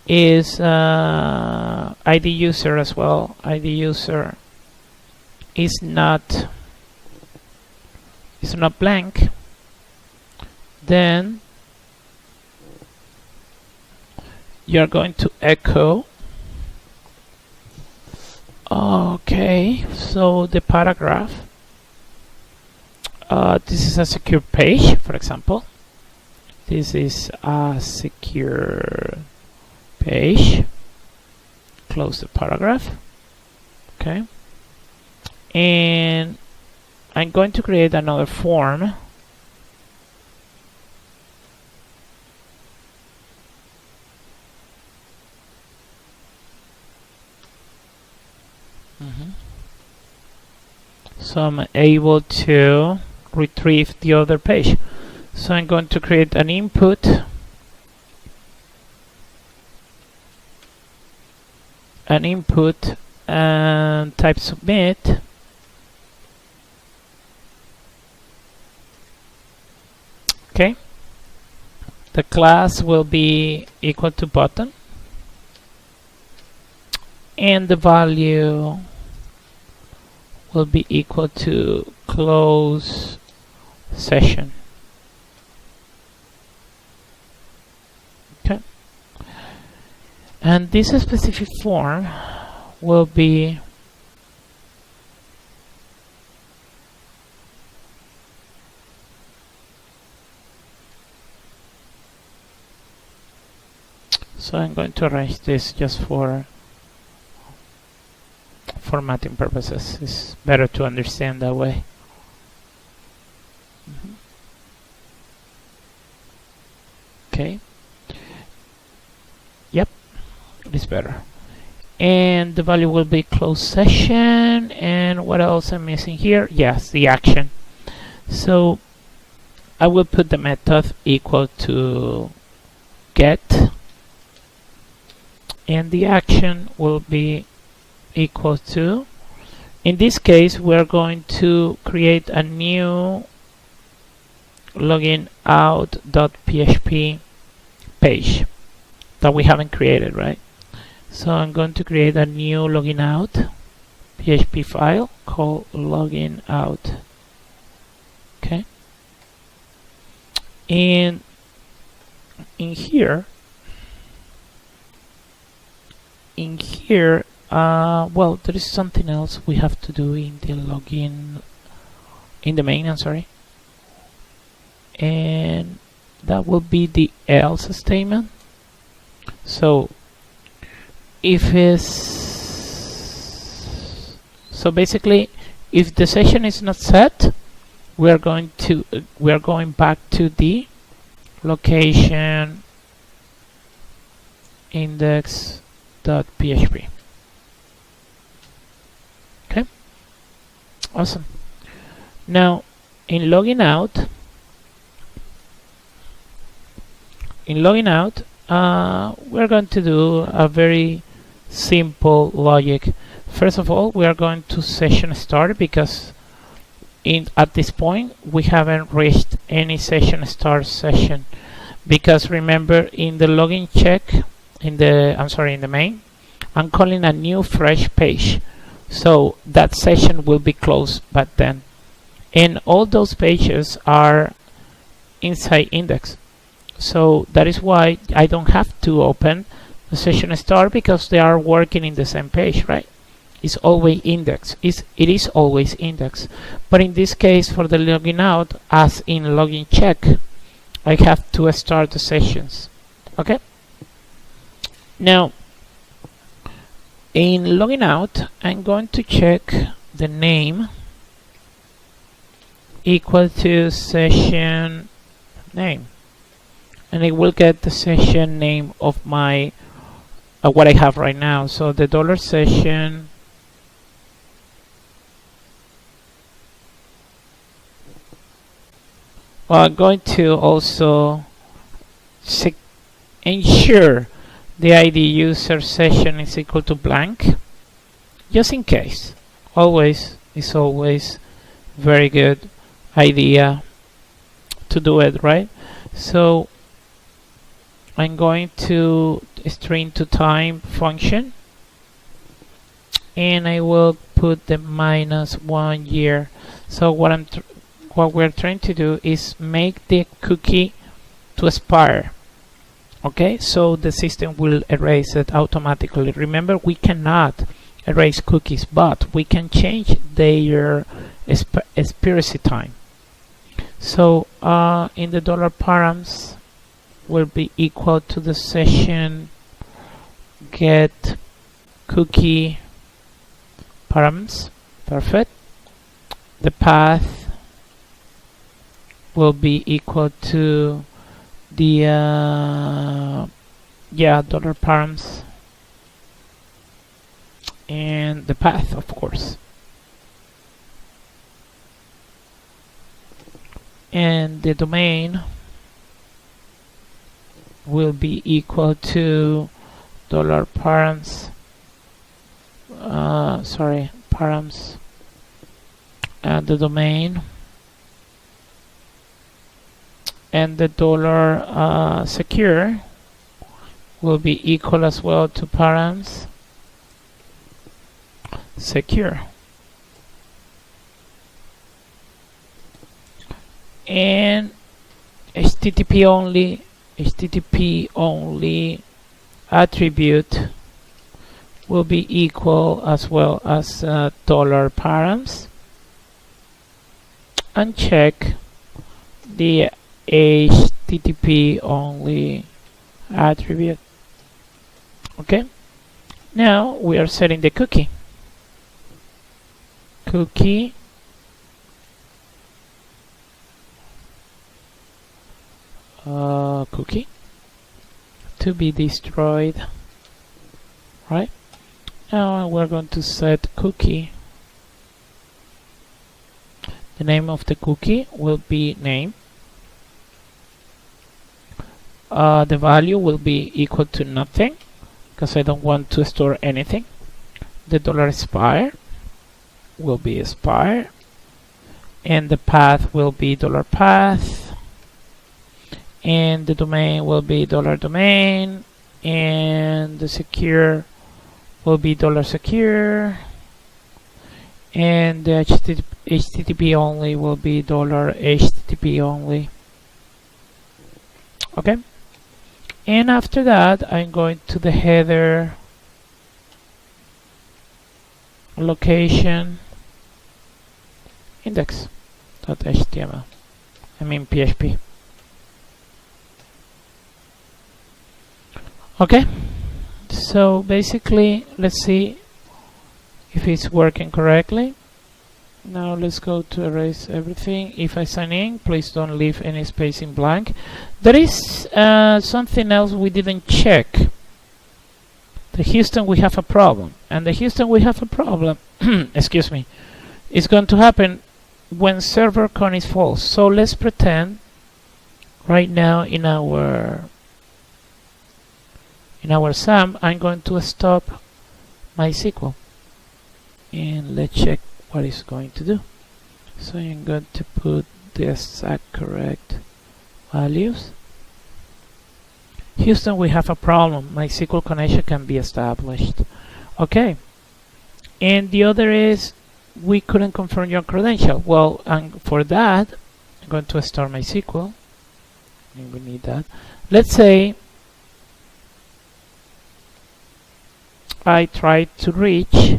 A: is ID user as well. ID user is not blank, then you're going to echo. Okay, so the paragraph, this is a secure page, for example. This is a secure page. Close the paragraph. Okay, and I'm going to create another form. Mhm. So I'm able to retrieve the other page. So I'm going to create an input and type submit. Okay, the class will be equal to button, and the value will be equal to close session. Okay, and this specific form will be so I'm going to arrange this just for formatting purposes. It's better to understand that way. Okay. Yep, it's better. And the value will be close session. And what else I'm missing here? Yes, the action. So I will put the method equal to get, and the action will be equal to, in this case we're going to create a new login out.php page that we haven't created, right? So I'm going to create a new login out PHP file called login out. Okay, and in here well, there is something else we have to do in the login, in the main, I'm sorry, and that will be the else statement. So if is so basically, if the session is not set, we are going back to the location index.php. Okay, awesome. Now in logging out, we're going to do a very simple logic. First of all, we are going to session start, because at this point we haven't reached any session start session, because remember, in the login check, in the main, I'm calling a new fresh page, so that session will be closed back then, and all those pages are inside index. So that is why I don't have to open the session start, because they are working in the same page, right? It's always indexed. It is always indexed. But in this case, for the login out, as in login check, I have to start the sessions. Okay. Now, in login out, I'm going to check the name equal to session name, and it will get the session name of my what I have right now. So the $session I'm going to also ensure the ID user session is equal to blank, just in case. It's always very good idea to do it, right? So I'm going to string to time function, and I will put the -1 year. So what we're trying to do is make the cookie to expire. Okay, so the system will erase it automatically. Remember, we cannot erase cookies, but we can change their expiration time. So in the $params will be equal to the session get cookie params. Perfect. The path will be equal to the $params, and the path, of course. And the domain will be equal to $params, params, and the domain, and the $secure will be equal as well to params secure. And HTTP only attribute will be equal as well as $params, and check the HTTP only attribute. Okay, now we are setting the cookie to be destroyed. Right, now we're going to set cookie. The name of the cookie will be name. The value will be equal to nothing because I don't want to store anything. The $expire will be expire, and the path will be $path, and the domain will be $domain, and the secure will be $secure, and the HTTP only will be $HTTP only. Okay, and after that I'm going to the header location index.html, PHP. Okay, so basically let's see if it's working correctly. Now let's go to erase everything. If I sign in, please don't leave any space in blank. There is something else we didn't check. The Houston, we have a problem, and the Houston, we have a problem excuse me, it's going to happen when server con is false. So let's pretend right now in our SAM I'm going to stop MySQL, and let's check what it's going to do. So I'm going to put the exact correct values. Houston, we have a problem. MySQL connection can be established. Okay, and the other is we couldn't confirm your credential. Well, and for that I'm going to start MySQL, and we need that. Let's say I try to reach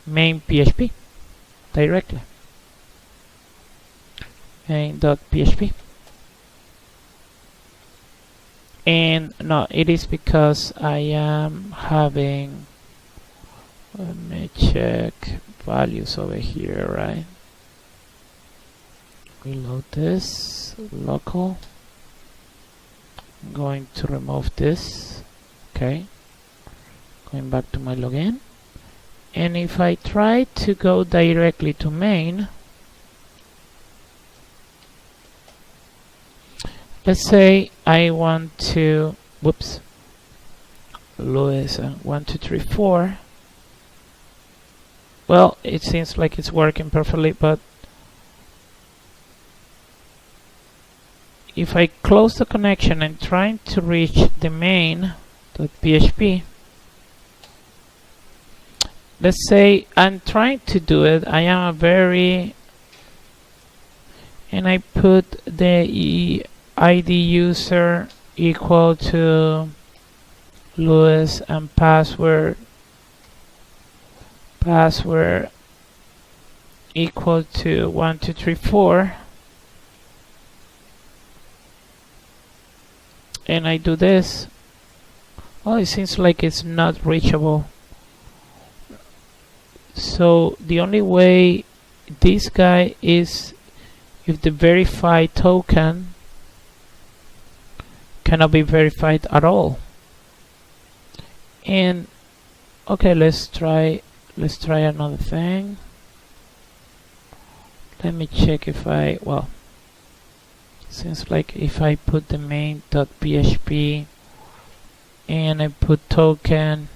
A: main PHP directly, main.php, and no, it is because I am having, let me check values over here, right? Reload this, local, I'm going to remove this. Okay, going back to my login, and if I try to go directly to main, let's say I want to, whoops, Louis 1 2 3 4. Well, it seems like it's working perfectly, but if I close the connection and trying to reach the main.php, let's say I'm trying to do it, I am a very, and I put the ID user equal to Louis and password equal to 1 2 3 4, and I do this. Well, it seems like it's not reachable. So the only way this guy is if the verified token cannot be verified at all. And Okay, let's try another thing. Let me check if seems like if I put the main.php and I put token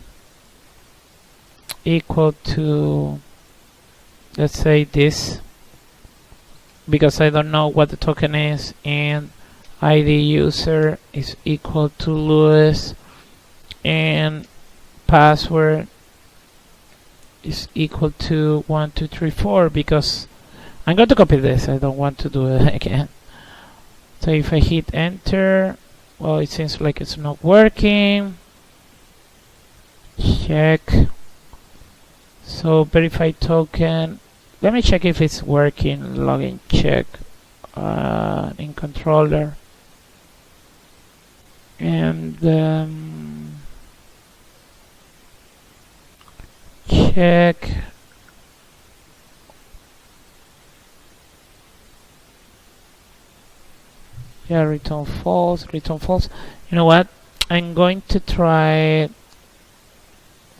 A: equal to, let's say this, because I don't know what the token is, and ID user is equal to Louis, and password is equal to 1234, because I'm going to copy this, I don't want to do it again. So if I hit enter, well, it seems like it's not working. Check. So verify token. Let me check if it's working. Login check in controller. And check. Yeah, return false, return false. You know what? I'm going to try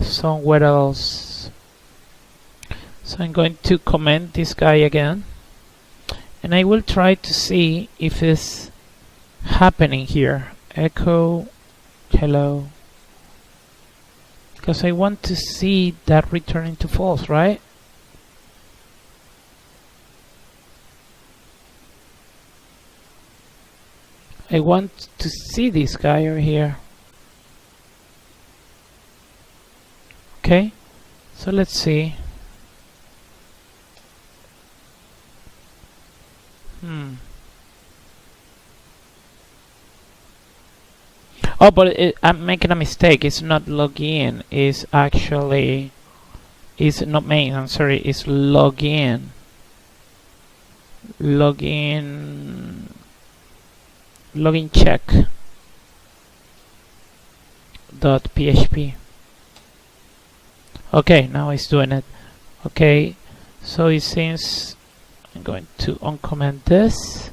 A: somewhere else. So I'm going to comment this guy again, and I will try to see if it's happening here. Echo hello, because I want to see that returning to false, right? I want to see this guy over here. Okay, so let's see. Oh, but I'm making a mistake. It's not login. It's actually, it's not main. I'm sorry. It's login. Login check .php. Okay, now it's doing it. Okay, so it seems I'm going to uncomment this,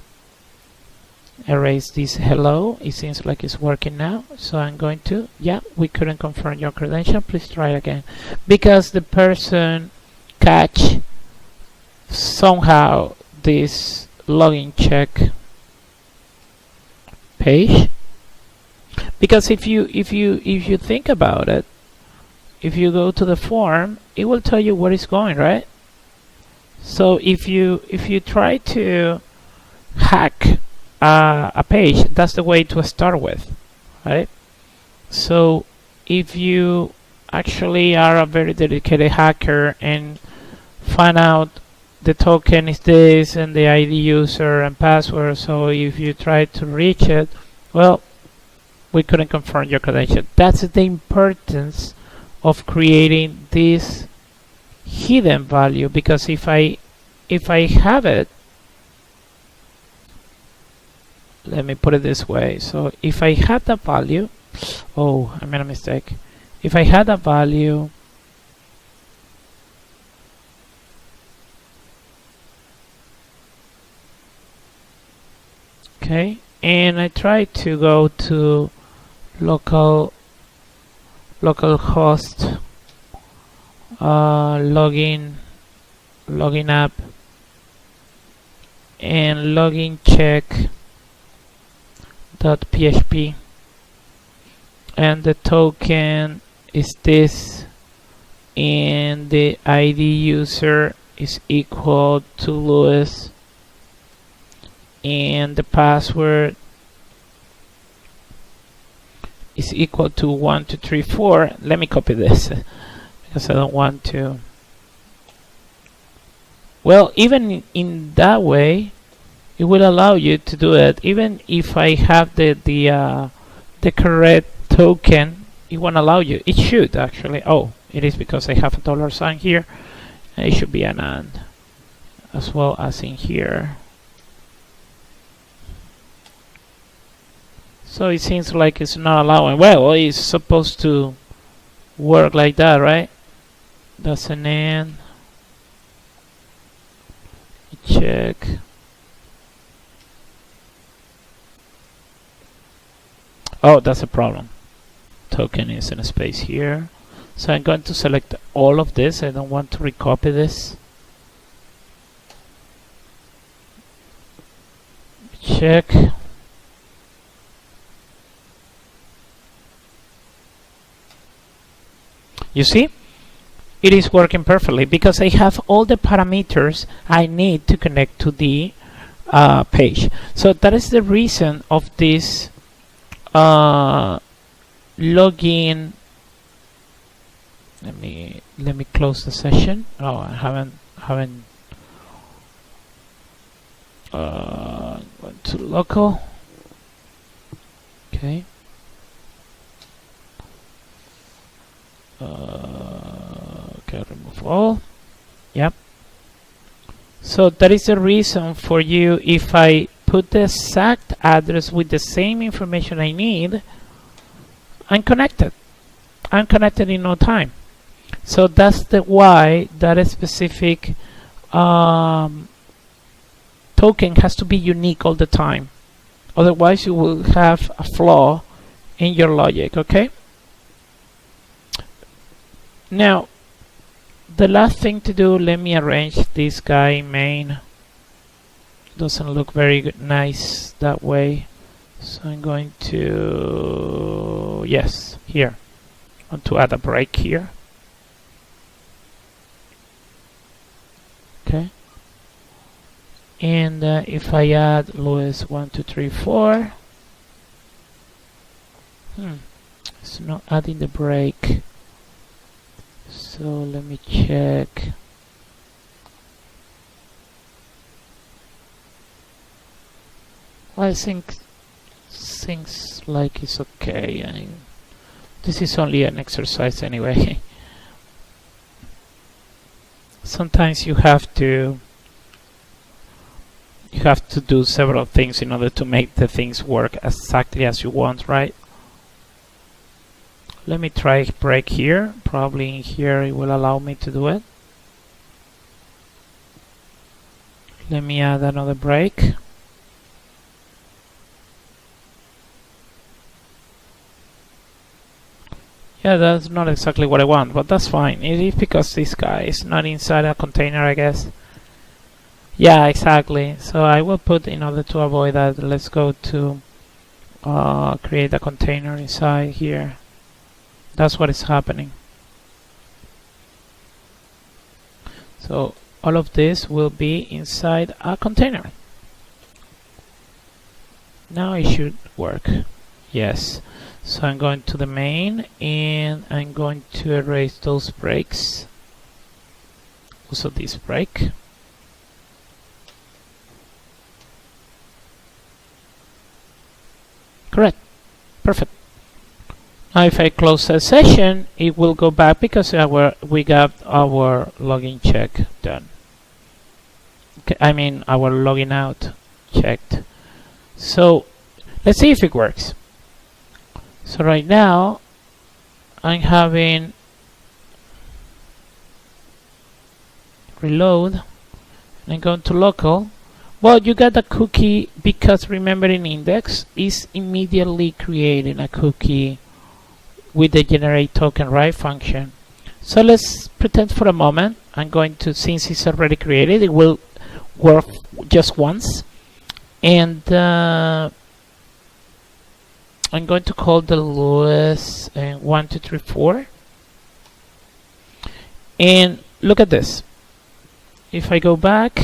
A: erase this hello. It seems like it's working now, so I'm going to, yeah, we couldn't confirm your credential, please try again, because the person catch somehow this login check page. Because if you think about it, if you go to the form, it will tell you where it's going, right? So if you try to hack a page, that's the way to start with, right? So if you actually are a very dedicated hacker and find out the token is this and the ID user and password, so if you try to reach it, well, we couldn't confirm your credential. That's the importance of creating this hidden value, because if I have it, let me put it this way. So if I had the value, oh, I made a mistake. If I had a value, okay, and I try to go to localhost login app and login check .php, and the token is this, and the ID user is equal to Louis, and the password is equal to 1234. Let me copy this because I don't want to. Well, even in that way, it will allow you to do it. Even if I have the correct token, it won't allow you. It should actually. Oh, it is because I have a $sign here. It should be an and as well as in here. So it seems like it's not allowing. Well, it's supposed to work like that, right? That's an and. Check. Oh, that's a problem. Token is in a space here. So I'm going to select all of this. I don't want to recopy this. Check. You see? It is working perfectly because I have all the parameters I need to connect to the page. So that is the reason of this login. Let me close the session. Oh, I haven't went to local. Okay. Okay, remove all. Yep. So that is the reason for you. If I put the exact address with the same information I need, I'm connected. I'm connected in no time. So that's the why that specific token has to be unique all the time. Otherwise, you will have a flaw in your logic. Okay. Now, the last thing to do, let me arrange this guy in main. Doesn't look very good, nice that way. So I'm going to, yes, here. I want to add a break here. Okay. And if I add Louis 1, 2, 3, 4, it's not adding the break. So let me check. I think things like it's okay. I mean, this is only an exercise anyway. Sometimes you have to do several things in order to make the things work exactly as you want, right? Let me try break here. Probably in here it will allow me to do it. Let me add another break. Yeah, that's not exactly what I want, but that's fine. It is because this guy is not inside a container, I guess. Yeah, exactly. So I will put, in order to avoid that, let's go to create a container inside here. That's what is happening. So all of this will be inside a container. Now it should work. Yes. So I'm going to the main and I'm going to erase those breaks. Also this break. Correct. Perfect. Now if I close the session, it will go back because we got our login check done. Okay, I mean our login out checked. So let's see if it works. So right now I'm having reload and I'm going to local. Well, you got a cookie because remember in index is immediately creating a cookie with the generate token right function. So let's pretend for a moment. I'm going to, since it's already created, it will work just once. And I'm going to call the Louis 1, 2, 3, 4. And look at this. If I go back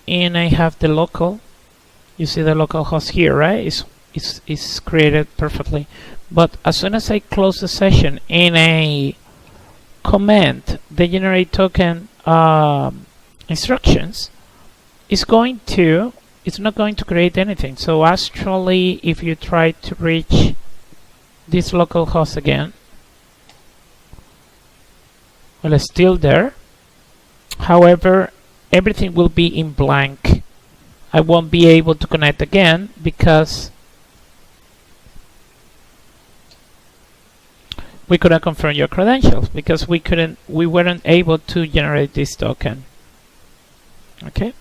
A: and I have the local, you see the local host here, right? It's created perfectly. But as soon as I close the session and I comment the generate token instructions, it's not going to create anything. So actually, if you try to reach this local host again, well, it's still there. However, everything will be in blank. I won't be able to connect again because we couldn't confirm your credentials because we weren't able to generate this token. Okay.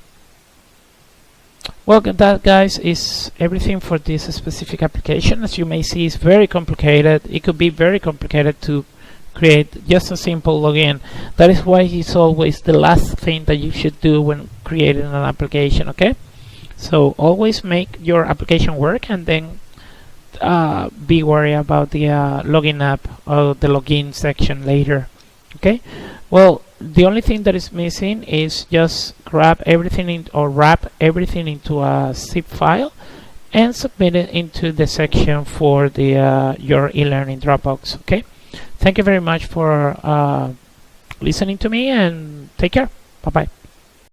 A: Well, that, guys, is everything for this specific application. As you may see, it's very complicated. It could be very complicated to create just a simple login. That is why it's always the last thing that you should do when creating an application. Okay, so always make your application work, and then be worried about the login app or the login section later. Okay, well, the only thing that is missing is just grab everything in, or wrap everything into a zip file and submit it into the section for the your e-learning Dropbox. Okay, thank you very much for listening to me, and take care. Bye bye.